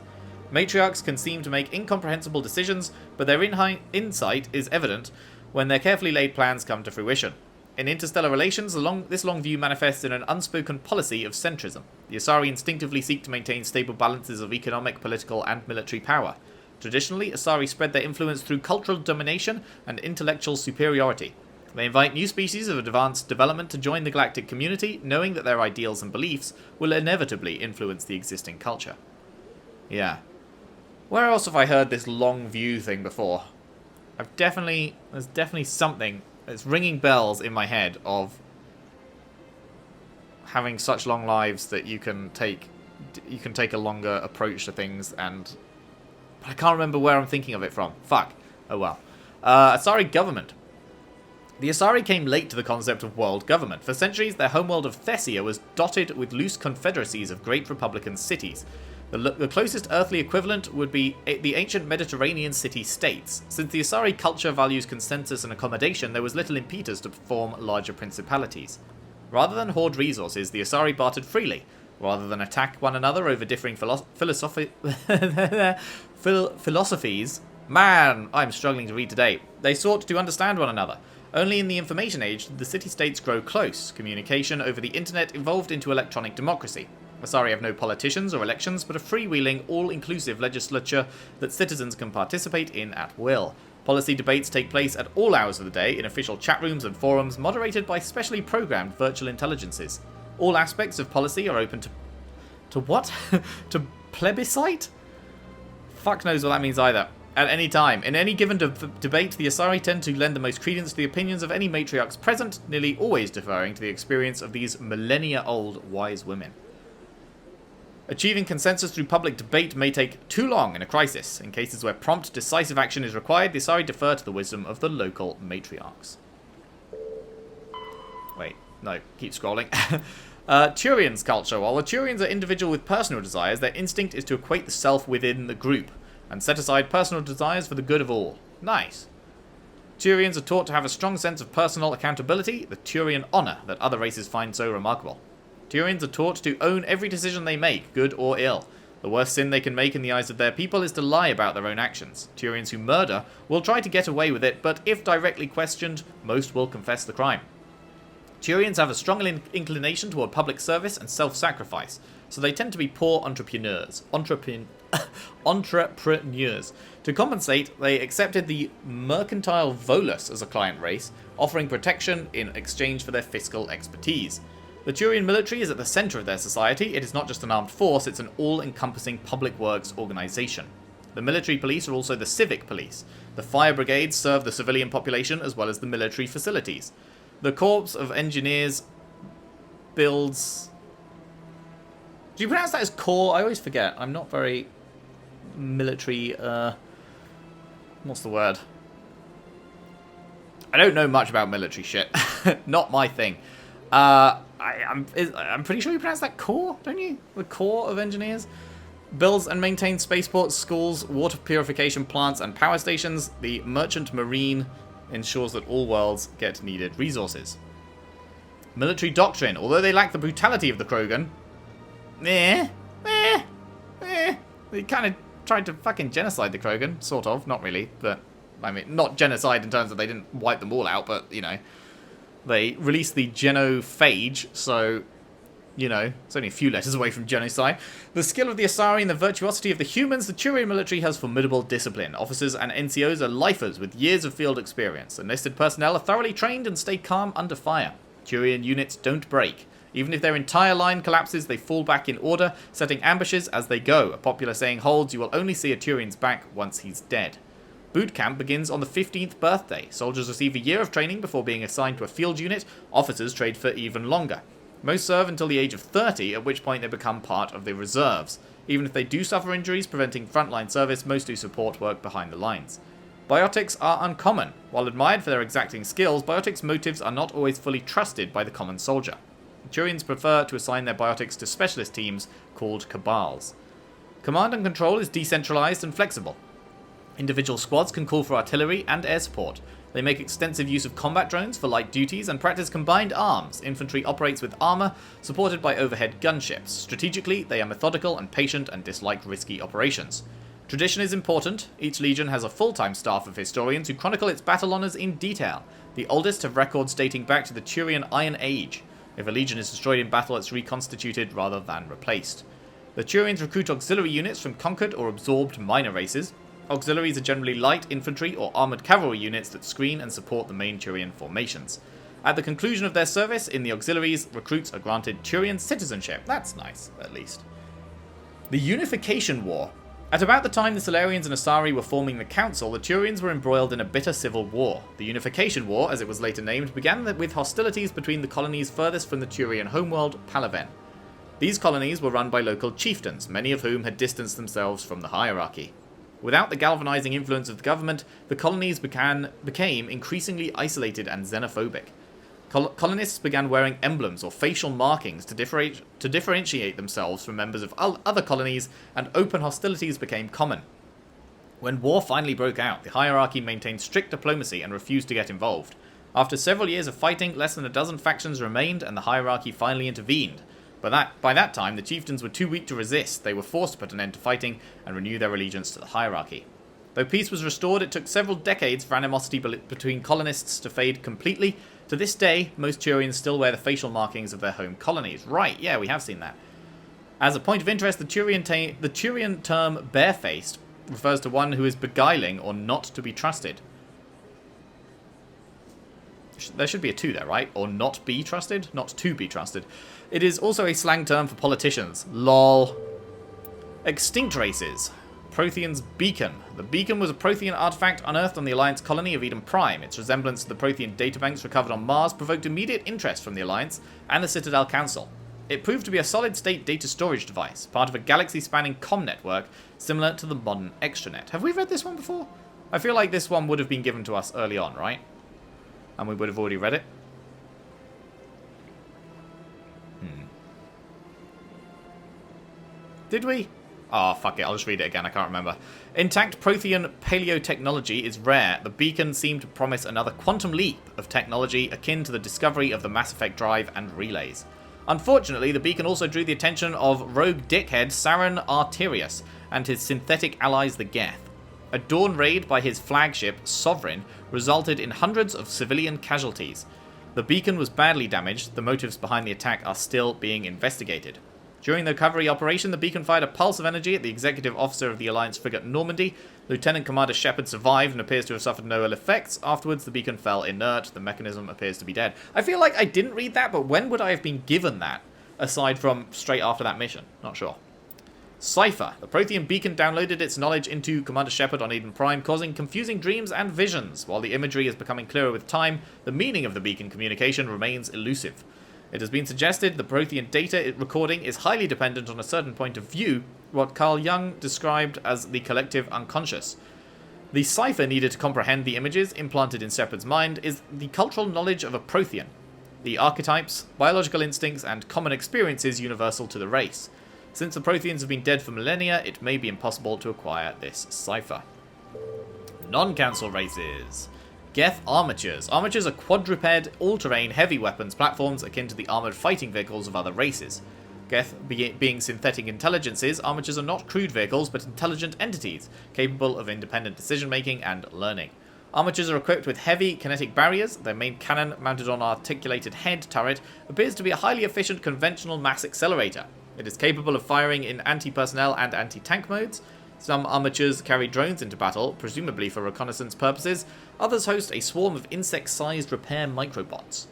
Matriarchs can seem to make incomprehensible decisions, but their insight is evident when their carefully laid plans come to fruition. In interstellar relations, this long view manifests in an unspoken policy of centrism. The Asari instinctively seek to maintain stable balances of economic, political, and military power. Traditionally, Asari spread their influence through cultural domination and intellectual superiority. They invite new species of advanced development to join the galactic community, knowing that their ideals and beliefs will inevitably influence the existing culture. Yeah. Where else have I heard this long view thing before? There's definitely something that's ringing bells in my head of having such long lives that you can take a longer approach to things, and but I can't remember where I'm thinking of it from. Fuck. Oh well. Asari government. The Asari came late to the concept of world government. For centuries, their homeworld of Thessia was dotted with loose confederacies of great republican cities. The closest earthly equivalent would be the ancient Mediterranean city-states. Since the Asari culture values consensus and accommodation, there was little impetus to form larger principalities. Rather than hoard resources, the Asari bartered freely. Rather than attack one another over differing philosophies... Man, I'm struggling to read today. They sought to understand one another. Only in the information age did the city-states grow close. Communication over the internet evolved into electronic democracy. Asari have no politicians or elections, but a freewheeling, all-inclusive legislature that citizens can participate in at will. Policy debates take place at all hours of the day in official chat rooms and forums moderated by specially programmed virtual intelligences. All aspects of policy are open to what? To plebiscite? Fuck knows what that means either. At any time. In any given debate, the Asari tend to lend the most credence to the opinions of any matriarchs present, nearly always deferring to the experience of these millennia-old wise women. Achieving consensus through public debate may take too long in a crisis. In cases where prompt, decisive action is required, the Asari defer to the wisdom of the local matriarchs. Wait, no, keep scrolling. Turian's culture. While the Turians are individual with personal desires, their instinct is to equate the self within the group, and set aside personal desires for the good of all. Nice. Turians are taught to have a strong sense of personal accountability, the Turian honor that other races find so remarkable. Turians are taught to own every decision they make, good or ill. The worst sin they can make in the eyes of their people is to lie about their own actions. Turians who murder will try to get away with it, but if directly questioned, most will confess the crime. Turians have a strong inclination toward public service and self-sacrifice, so they tend to be poor entrepreneurs. To compensate, they accepted the mercantile Volus as a client race, offering protection in exchange for their fiscal expertise. The Turian military is at the center of their society. It is not just an armed force, it's an all-encompassing public works organization. The military police are also the civic police. The fire brigades serve the civilian population as well as the military facilities. The Corps of Engineers builds... Do you pronounce that as corps? I always forget. I'm not very military... What's the word? I don't know much about military shit. Not my thing. I'm pretty sure you pronounce that corps, don't you? The Corps of Engineers? Builds and maintains spaceports, schools, water purification plants, and power stations. The Merchant Marine ensures that all worlds get needed resources. Military doctrine. Although they lack the brutality of the Krogan, they kind of tried to fucking genocide the Krogan. Sort of. Not really, but... I mean, not genocide in terms of they didn't wipe them all out, but, you know... They released the genophage, so, you know, it's only a few letters away from genocide. The skill of the Asari and the virtuosity of the humans, the Turian military has formidable discipline. Officers and NCOs are lifers with years of field experience. Enlisted personnel are thoroughly trained and stay calm under fire. Turian units don't break. Even if their entire line collapses, they fall back in order, setting ambushes as they go. A popular saying holds, you will only see a Turian's back once he's dead. Boot camp begins on the 15th birthday. Soldiers receive a year of training before being assigned to a field unit. Officers trade for even longer. Most serve until the age of 30, at which point they become part of the reserves. Even if they do suffer injuries preventing frontline service, most do support work behind the lines. Biotics are uncommon. While admired for their exacting skills, biotics' motives are not always fully trusted by the common soldier. Turians prefer to assign their biotics to specialist teams called cabals. Command and control is decentralized and flexible. Individual squads can call for artillery and air support. They make extensive use of combat drones for light duties and practice combined arms. Infantry operates with armor, supported by overhead gunships. Strategically, they are methodical and patient and dislike risky operations. Tradition is important. Each legion has a full-time staff of historians who chronicle its battle honours in detail. The oldest have records dating back to the Turian Iron Age. If a legion is destroyed in battle, it's reconstituted rather than replaced. The Turians recruit auxiliary units from conquered or absorbed minor races. Auxiliaries are generally light infantry or armoured cavalry units that screen and support the main Turian formations. At the conclusion of their service in the auxiliaries, recruits are granted Turian citizenship. That's nice, at least. The Unification War. At about the time the Salarians and Asari were forming the Council, the Turians were embroiled in a bitter civil war. The Unification War, as it was later named, began with hostilities between the colonies furthest from the Turian homeworld, Palaven. These colonies were run by local chieftains, many of whom had distanced themselves from the hierarchy. Without the galvanizing influence of the government, the colonies became increasingly isolated and xenophobic. Colonists began wearing emblems or facial markings to differentiate themselves from members of other colonies, and open hostilities became common. When war finally broke out, the hierarchy maintained strict diplomacy and refused to get involved. After several years of fighting, less than a dozen factions remained, and the hierarchy finally intervened. But by that time, the chieftains were too weak to resist. They were forced to put an end to fighting and renew their allegiance to the hierarchy. Though peace was restored, it took several decades for animosity between colonists to fade completely. To this day, most Turians still wear the facial markings of their home colonies. Right, yeah, we have seen that. As a point of interest, the Turian term barefaced refers to one who is beguiling or not to be trusted. There should be a 2 there, right? Or not be trusted? Not to be trusted. It is also a slang term for politicians. LOL. Extinct races. Prothean's Beacon. The Beacon was a Prothean artifact unearthed on the Alliance colony of Eden Prime. Its resemblance to the Prothean databanks recovered on Mars provoked immediate interest from the Alliance and the Citadel Council. It proved to be a solid-state data storage device, part of a galaxy-spanning comm network similar to the modern extranet. Have we read this one before? I feel like this one would have been given to us early on, right? And we would have already read it. Did we? Oh, fuck it. I'll just read it again. I can't remember. Intact Prothean paleotechnology is rare. The beacon seemed to promise another quantum leap of technology akin to the discovery of the Mass Effect drive and relays. Unfortunately, the beacon also drew the attention of rogue dickhead Saren Arterius and his synthetic allies the Geth. A dawn raid by his flagship, Sovereign, resulted in hundreds of civilian casualties. The beacon was badly damaged. The motives behind the attack are still being investigated. During the recovery operation, the beacon fired a pulse of energy at the executive officer of the Alliance frigate Normandy. Lieutenant Commander Shepard survived and appears to have suffered no ill effects. Afterwards, the beacon fell inert. The mechanism appears to be dead. I feel like I didn't read that, but when would I have been given that, aside from straight after that mission? Not sure. Cipher. The Prothean beacon downloaded its knowledge into Commander Shepard on Eden Prime, causing confusing dreams and visions. While the imagery is becoming clearer with time, the meaning of the beacon communication remains elusive. It has been suggested the Prothean data recording is highly dependent on a certain point of view, what Carl Jung described as the collective unconscious. The cipher needed to comprehend the images implanted in Shepard's mind is the cultural knowledge of a Prothean, the archetypes, biological instincts, and common experiences universal to the race. Since the Protheans have been dead for millennia, it may be impossible to acquire this cipher. Non-council races. Geth armatures. Armatures are quadruped, all-terrain, heavy weapons platforms akin to the armoured fighting vehicles of other races. Geth being synthetic intelligences, armatures are not crude vehicles but intelligent entities, capable of independent decision-making and learning. Armatures are equipped with heavy kinetic barriers. Their main cannon, mounted on an articulated head turret, appears to be a highly efficient conventional mass accelerator. It is capable of firing in anti-personnel and anti-tank modes. Some armatures carry drones into battle, presumably for reconnaissance purposes. Others host a swarm of insect-sized repair microbots.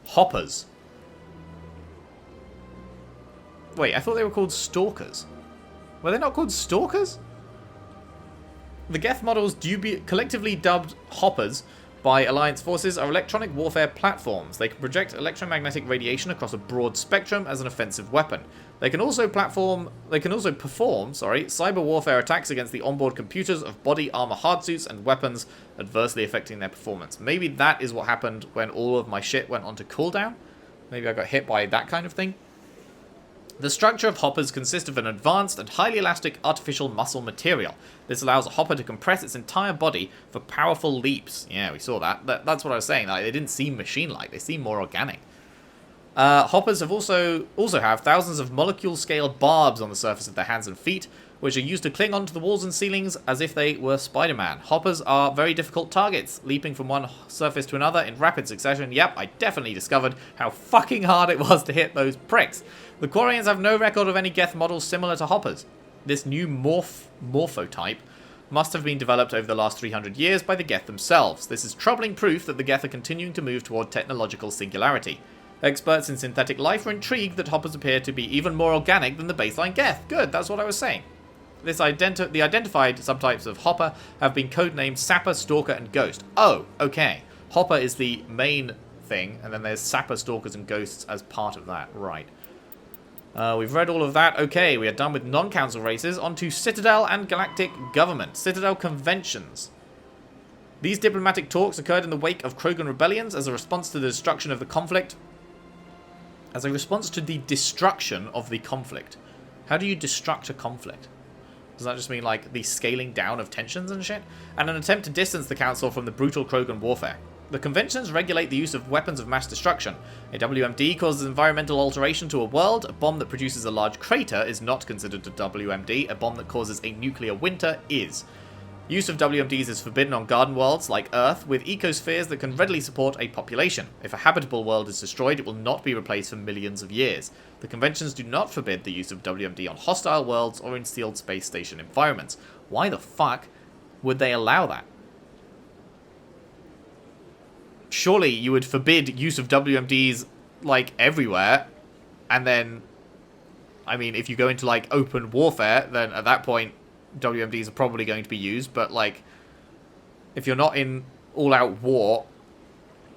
Hoppers. Wait, I thought they were called stalkers. Were they not called stalkers? The Geth models collectively dubbed Hoppers by Alliance forces are electronic warfare platforms. They can project electromagnetic radiation across a broad spectrum as an offensive weapon. They can also perform cyber warfare attacks against the onboard computers of body armor hardsuits and weapons, adversely affecting their performance. Maybe that is what happened when all of my shit went onto cooldown. Maybe I got hit by that kind of thing. The structure of hoppers consists of an advanced and highly elastic artificial muscle material. This allows a hopper to compress its entire body for powerful leaps. Yeah, we saw that. That's what I was saying. Like, they didn't seem machine-like. They seem more organic. Hoppers have also have thousands of molecule-scale barbs on the surface of their hands and feet, which are used to cling onto the walls and ceilings as if they were Spider-Man. Hoppers are very difficult targets, leaping from one surface to another in rapid succession. Yep, I definitely discovered how fucking hard it was to hit those pricks. The Quarians have no record of any Geth models similar to Hoppers. This new morphotype must have been developed over the last 300 years by the Geth themselves. This is troubling proof that the Geth are continuing to move toward technological singularity. Experts in synthetic life are intrigued that Hoppers appear to be even more organic than the baseline Geth. Good, that's what I was saying. The identified subtypes of Hopper have been codenamed Sapper, Stalker, and Ghost. Oh, okay. Hopper is the main thing, and then there's Sapper, Stalkers, and Ghosts as part of that. Right. We've read all of that. Okay, we are done with non-council races. On to Citadel and Galactic Government. Citadel Conventions. These diplomatic talks occurred in the wake of Krogan rebellions as a response to the destruction of the conflict. How do you destruct a conflict? Does that just mean, like, the scaling down of tensions and shit? And an attempt to distance the Council from the brutal Krogan warfare. The conventions regulate the use of weapons of mass destruction. A WMD causes environmental alteration to a world. A bomb that produces a large crater is not considered a WMD. A bomb that causes a nuclear winter is. Use of WMDs is forbidden on garden worlds like Earth, with ecospheres that can readily support a population. If a habitable world is destroyed, it will not be replaced for millions of years. The conventions do not forbid the use of WMD on hostile worlds or in sealed space station environments. Why the fuck would they allow that? Surely you would forbid use of WMDs, like, everywhere, and then, I mean, if you go into, like, open warfare, then at that point, WMDs are probably going to be used, but, like, if you're not in all-out war,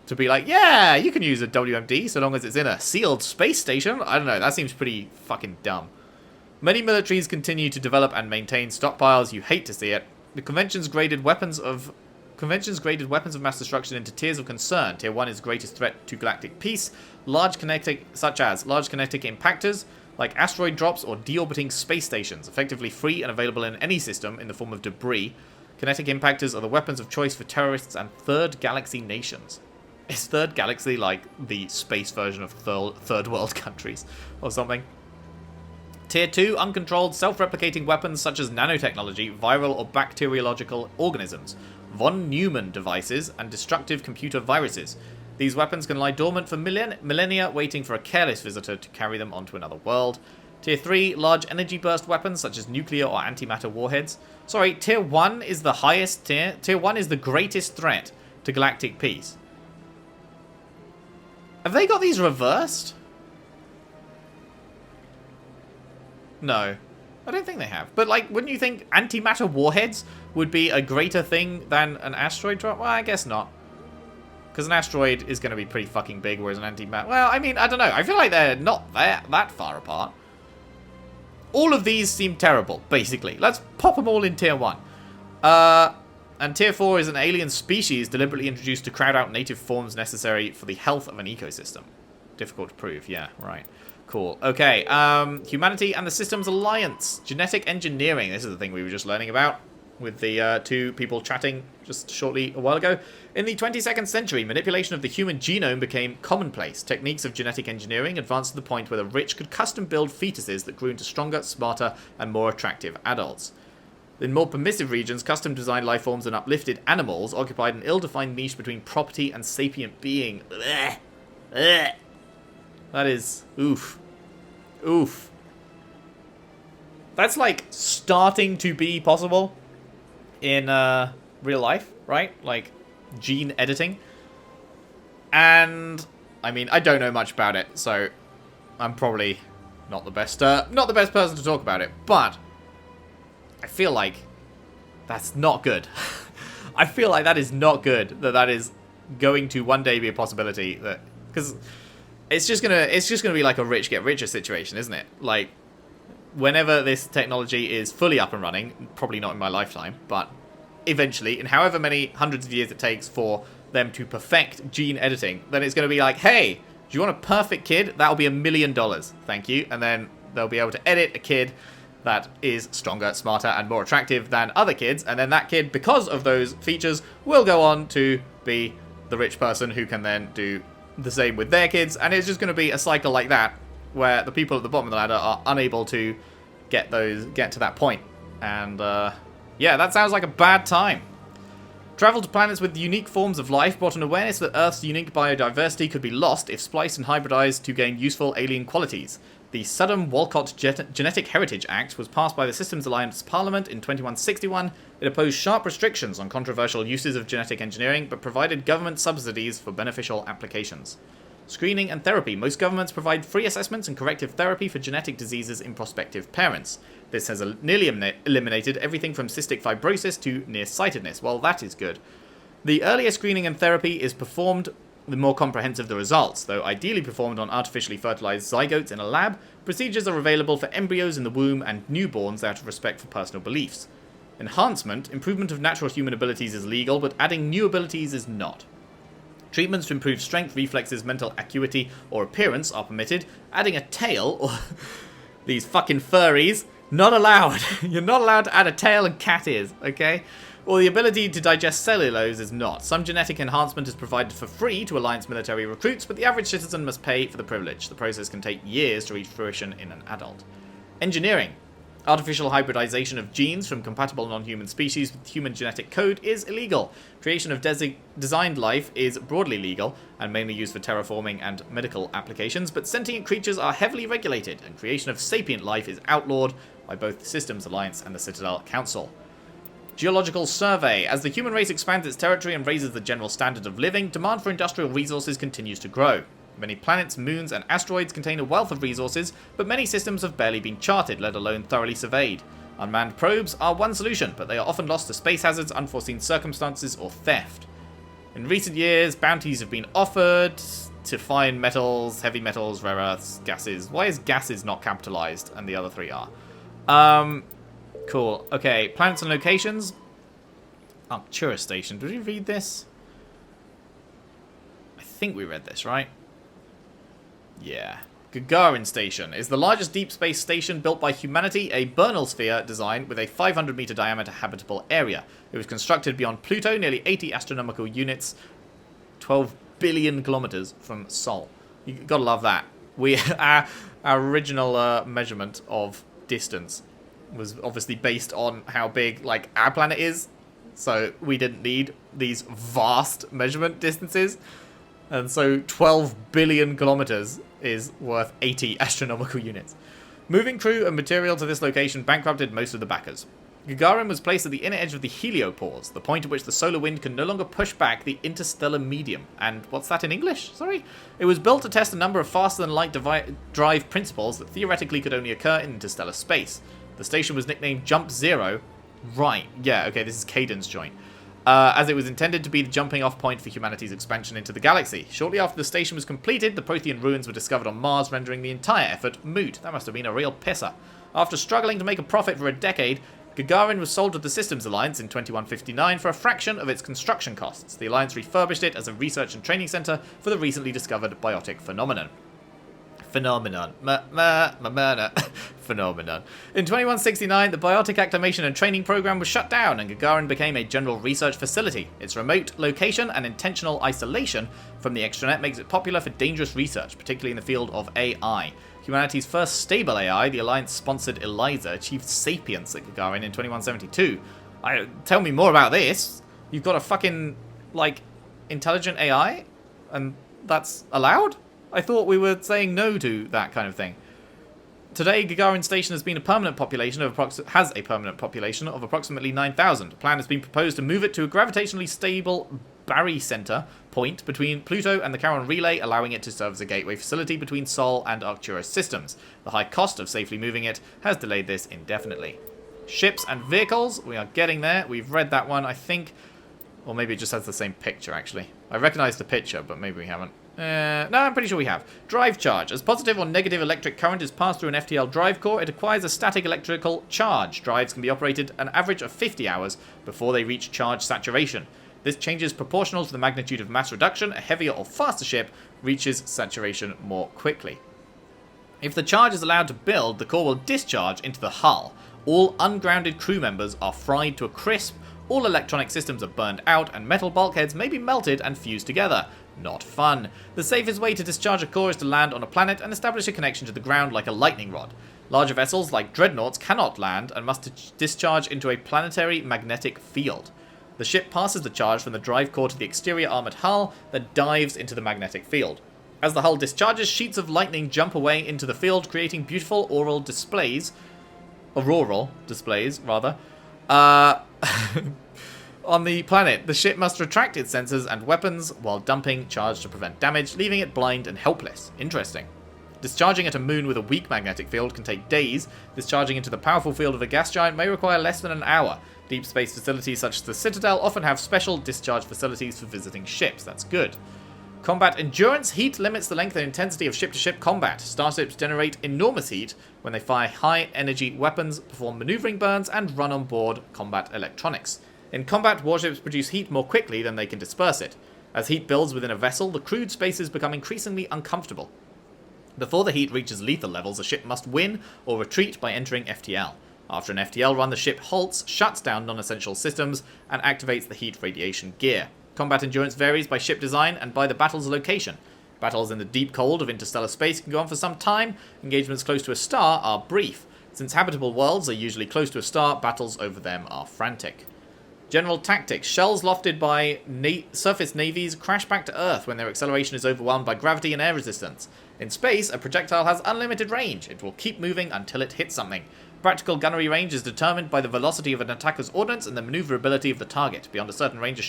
to be like, yeah, you can use a WMD so long as it's in a sealed space station, I don't know, that seems pretty fucking dumb. Many militaries continue to develop and maintain stockpiles. You hate to see it. The conventions graded weapons of mass destruction into tiers of concern. Tier 1 is greatest threat to galactic peace, such as large kinetic impactors, like asteroid drops or deorbiting space stations, effectively free and available in any system in the form of debris. Kinetic impactors are the weapons of choice for terrorists and third galaxy nations. Is third galaxy like the space version of third world countries or something? Tier 2, uncontrolled self-replicating weapons such as nanotechnology, viral or bacteriological organisms, von Neumann devices, and destructive computer viruses. These weapons can lie dormant for millennia, waiting for a careless visitor to carry them onto another world. Tier 3, large energy burst weapons such as nuclear or antimatter warheads. Sorry, Tier 1 is the highest tier. Tier 1 is the greatest threat to galactic peace. Have they got these reversed? No. I don't think they have. But, like, wouldn't you think antimatter warheads would be a greater thing than an asteroid drop? Well, I guess not. Because an asteroid is going to be pretty fucking big, whereas an antimatter... Well, I mean, I don't know. I feel like they're not that far apart. All of these seem terrible, basically. Let's pop them all in Tier 1. And Tier 4 is an alien species deliberately introduced to crowd out native forms necessary for the health of an ecosystem. Difficult to prove, yeah, right. Cool. Okay, Humanity and the Systems Alliance. Genetic engineering. This is the thing we were just learning about with the two people chatting just shortly a while ago. In the 22nd century, manipulation of the human genome became commonplace. Techniques of genetic engineering advanced to the point where the rich could custom build fetuses that grew into stronger, smarter, and more attractive adults. In more permissive regions, custom-designed life forms and uplifted animals occupied an ill-defined niche between property and sapient being. Ugh. Ugh. That is... oof. Oof. That's, like, starting to be possible in real life, right? Like, gene editing. And, I mean, I don't know much about it, so I'm probably not the best person to talk about it, but I feel like that's not good. I feel like that is not good, that is going to one day be a possibility that, because it's just gonna be like a rich get richer situation, isn't it? Like, whenever this technology is fully up and running, probably not in my lifetime, but eventually, in however many hundreds of years it takes for them to perfect gene editing, then it's going to be like, hey, do you want a perfect kid? That'll be $1 million, thank you. And then they'll be able to edit a kid that is stronger, smarter, and more attractive than other kids, and then that kid, because of those features, will go on to be the rich person who can then do the same with their kids, and it's just going to be a cycle like that, where the people at the bottom of the ladder are unable to get to that point. And yeah, that sounds like a bad time. Travel to planets with unique forms of life brought an awareness that Earth's unique biodiversity could be lost if spliced and hybridized to gain useful alien qualities. The Sodom-Walcott Genetic Heritage Act was passed by the Systems Alliance Parliament in 2161. It opposed sharp restrictions on controversial uses of genetic engineering, but provided government subsidies for beneficial applications. Screening and therapy. Most governments provide free assessments and corrective therapy for genetic diseases in prospective parents. This has nearly eliminated everything from cystic fibrosis to nearsightedness. Well, that is good. The earlier screening and therapy is performed, the more comprehensive the results. Though ideally performed on artificially fertilized zygotes in a lab, procedures are available for embryos in the womb and newborns out of respect for personal beliefs. Enhancement. Improvement of natural human abilities is legal, but adding new abilities is not. Treatments to improve strength, reflexes, mental acuity, or appearance are permitted. Adding a tail, or these fucking furries, not allowed. You're not allowed to add a tail and cat ears, okay? Or the ability to digest cellulose is not. Some genetic enhancement is provided for free to Alliance military recruits, but the average citizen must pay for the privilege. The process can take years to reach fruition in an adult. Engineering. Artificial hybridization of genes from compatible non-human species with human genetic code is illegal. Creation of designed life is broadly legal and mainly used for terraforming and medical applications, but sentient creatures are heavily regulated, and creation of sapient life is outlawed by both the Systems Alliance and the Citadel Council. Geological survey. As the human race expands its territory and raises the general standard of living, demand for industrial resources continues to grow. Many planets, moons, and asteroids contain a wealth of resources, but many systems have barely been charted, let alone thoroughly surveyed. Unmanned probes are one solution, but they are often lost to space hazards, unforeseen circumstances, or theft. In recent years, bounties have been offered to find metals, heavy metals, rare earths, gases. Why is gases not capitalized and the other three are? Cool. Okay, planets and locations. Arcturus Station. Did we read this? I think we read this, right? Yeah. Gagarin Station is the largest deep space station built by humanity, a Bernal sphere design with a 500-meter diameter habitable area. It was constructed beyond Pluto, nearly 80 astronomical units, 12 billion kilometers from Sol. You gotta love that. Our original measurement of distance was obviously based on how big, like, our planet is, so we didn't need these vast measurement distances. And so 12 billion kilometers is worth 80 astronomical units. Moving crew and material to this location bankrupted most of the backers. Gagarin was placed at the inner edge of the heliopause, the point at which the solar wind can no longer push back the interstellar medium. And what's that in English? Sorry? It was built to test a number of faster-than-light drive principles that theoretically could only occur in interstellar space. The station was nicknamed Jump Zero. Right, yeah, okay, this is Caden's joint. As it was intended to be the jumping-off point for humanity's expansion into the galaxy. Shortly after the station was completed, the Prothean ruins were discovered on Mars, rendering the entire effort moot. That must have been a real pisser. After struggling to make a profit for a decade, Gagarin was sold to the Systems Alliance in 2159 for a fraction of its construction costs. The Alliance refurbished it as a research and training center for the recently discovered biotic phenomenon. Phenomenon. In 2169, the Biotic Activation and Training Program was shut down and Gagarin became a general research facility. Its remote location and intentional isolation from the extranet makes it popular for dangerous research, particularly in the field of AI. Humanity's first stable AI, the Alliance-sponsored ELIZA, achieved sapience at Gagarin in 2172. Tell me more about this. You've got a fucking, like, intelligent AI? And that's allowed? I thought we were saying no to that kind of thing. Today, Gagarin Station has a permanent population of approximately 9,000. A plan has been proposed to move it to a gravitationally stable barycenter point between Pluto and the Charon Relay, allowing it to serve as a gateway facility between Sol and Arcturus systems. The high cost of safely moving it has delayed this indefinitely. Ships and vehicles, we are getting there. We've read that one, I think. Or maybe it just has the same picture, actually. I recognize the picture, but maybe we haven't. No, I'm pretty sure we have. Drive charge. As positive or negative electric current is passed through an FTL drive core, it acquires a static electrical charge. Drives can be operated an average of 50 hours before they reach charge saturation. This change is proportional to the magnitude of mass reduction. A heavier or faster ship reaches saturation more quickly. If the charge is allowed to build, the core will discharge into the hull. All ungrounded crew members are fried to a crisp, all electronic systems are burned out, and metal bulkheads may be melted and fused together. Not fun. The safest way to discharge a core is to land on a planet and establish a connection to the ground like a lightning rod. Larger vessels like dreadnoughts cannot land and must discharge into a planetary magnetic field. The ship passes the charge from the drive core to the exterior armoured hull that dives into the magnetic field. As the hull discharges, sheets of lightning jump away into the field, creating beautiful auroral displays, on the planet. The ship must retract its sensors and weapons while dumping charge to prevent damage, leaving it blind and helpless. Interesting. Discharging at a moon with a weak magnetic field can take days. Discharging into the powerful field of a gas giant may require less than an hour. Deep space facilities such as the Citadel often have special discharge facilities for visiting ships. That's good. Combat endurance. Heat limits the length and intensity of ship-to-ship combat. Starships generate enormous heat when they fire high-energy weapons, perform maneuvering burns, and run on board combat electronics. In combat, warships produce heat more quickly than they can disperse it. As heat builds within a vessel, the crewed spaces become increasingly uncomfortable. Before the heat reaches lethal levels, a ship must win or retreat by entering FTL. After an FTL run, the ship halts, shuts down non-essential systems, and activates the heat radiation gear. Combat endurance varies by ship design and by the battle's location. Battles in the deep cold of interstellar space can go on for some time. Engagements close to a star are brief. Since habitable worlds are usually close to a star, battles over them are frantic. General tactics. Shells lofted by surface navies crash back to Earth when their acceleration is overwhelmed by gravity and air resistance. In space, a projectile has unlimited range. It will keep moving until it hits something. Practical gunnery range is determined by the velocity of an attacker's ordnance and the maneuverability of the target. Beyond a certain range,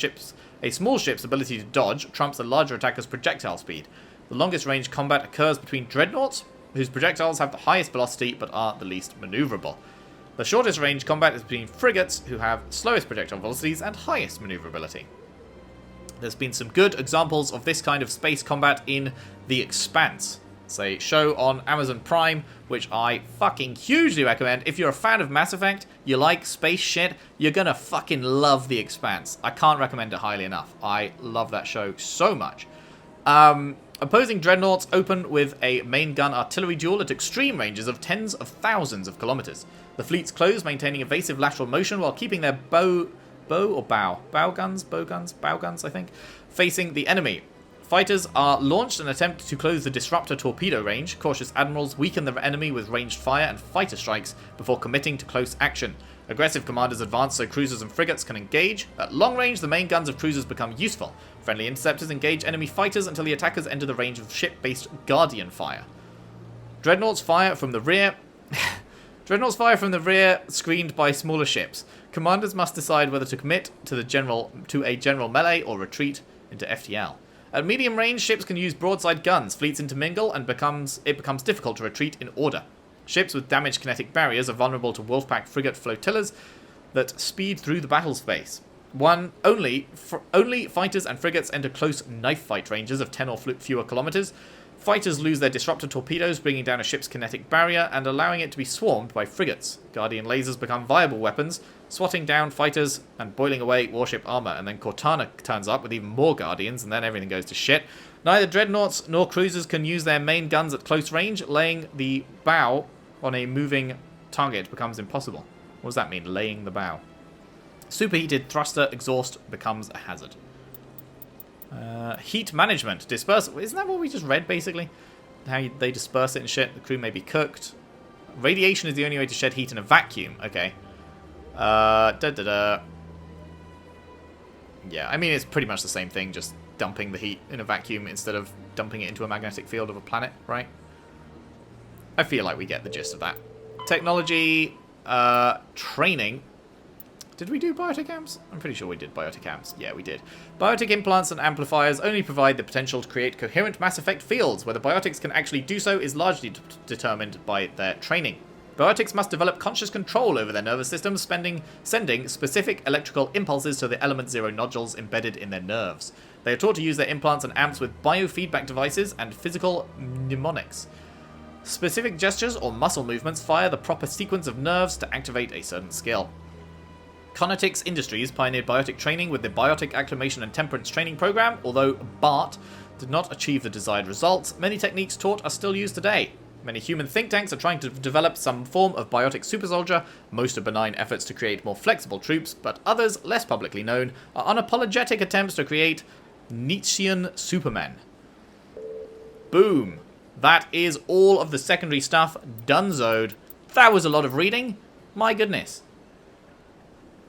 a small ship's ability to dodge trumps a larger attacker's projectile speed. The longest range combat occurs between dreadnoughts, whose projectiles have the highest velocity but are the least maneuverable. The shortest range combat is between frigates, who have slowest projectile velocities and highest maneuverability. There's been some good examples of this kind of space combat in The Expanse. It's a show on Amazon Prime, which I fucking hugely recommend. If you're a fan of Mass Effect, you like space shit, you're gonna fucking love The Expanse. I can't recommend it highly enough. I love that show so much. Opposing dreadnoughts open with a main gun artillery duel at extreme ranges of tens of thousands of kilometers. The fleets close, maintaining evasive lateral motion while keeping their bow guns, I think, facing the enemy. Fighters are launched and attempt to close the disruptor torpedo range. Cautious admirals weaken the enemy with ranged fire and fighter strikes before committing to close action. Aggressive commanders advance so cruisers and frigates can engage. At long range, the main guns of cruisers become useful. Friendly interceptors engage enemy fighters until the attackers enter the range of ship-based Guardian fire. Dreadnoughts fire from the rear. Screened by smaller ships. Commanders must decide whether to commit to a general melee or retreat into FTL. At medium range, ships can use broadside guns. Fleets intermingle and it becomes difficult to retreat in order. Ships with damaged kinetic barriers are vulnerable to Wolfpack frigate flotillas that speed through the battle space. Only fighters and frigates enter close knife fight ranges of 10 or fewer kilometers. Fighters lose their disruptor torpedoes, bringing down a ship's kinetic barrier and allowing it to be swarmed by frigates. Guardian lasers become viable weapons, swatting down fighters and boiling away warship armor. And then Cortana turns up with even more Guardians, and then everything goes to shit. Neither dreadnoughts nor cruisers can use their main guns at close range. Laying the bow on a moving target becomes impossible. What does that mean, laying the bow? Superheated thruster exhaust becomes a hazard. Heat management. Disperse. Isn't that what we just read, basically? How they disperse it and shit. The crew may be cooked. Radiation is the only way to shed heat in a vacuum. Okay. Yeah, I mean, it's pretty much the same thing, just dumping the heat in a vacuum instead of dumping it into a magnetic field of a planet, right? I feel like we get the gist of that. Technology, training. Did we do biotic amps? I'm pretty sure we did biotic amps. Yeah, we did. Biotic implants and amplifiers only provide the potential to create coherent Mass Effect fields. Whether biotics can actually do so is largely determined by their training. Biotics must develop conscious control over their nervous systems, sending specific electrical impulses to the Element 0 nodules embedded in their nerves. They are taught to use their implants and amps with biofeedback devices and physical mnemonics. Specific gestures or muscle movements fire the proper sequence of nerves to activate a certain skill. Conetics Industries pioneered biotic training with the Biotic Acclimation and Temperance Training Program. Although BART did not achieve the desired results, many techniques taught are still used today. Many human think tanks are trying to develop some form of biotic super soldier. Most are benign efforts to create more flexible troops, but others, less publicly known, are unapologetic attempts to create Nietzschean supermen. Boom. That is all of the secondary stuff donezoed. That was a lot of reading. My goodness.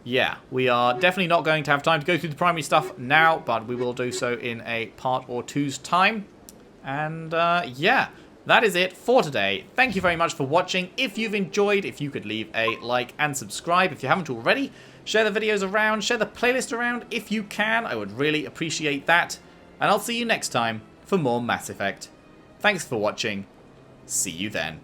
Yeah, we are definitely not going to have time to go through the primary stuff now, but we will do so in a part or two's time. And yeah, that is it for today. Thank you very much for watching. If you've enjoyed, if you could leave a like and subscribe if you haven't already. Share the videos around, share the playlist around if you can. I would really appreciate that. And I'll see you next time for more Mass Effect. Thanks for watching. See you then.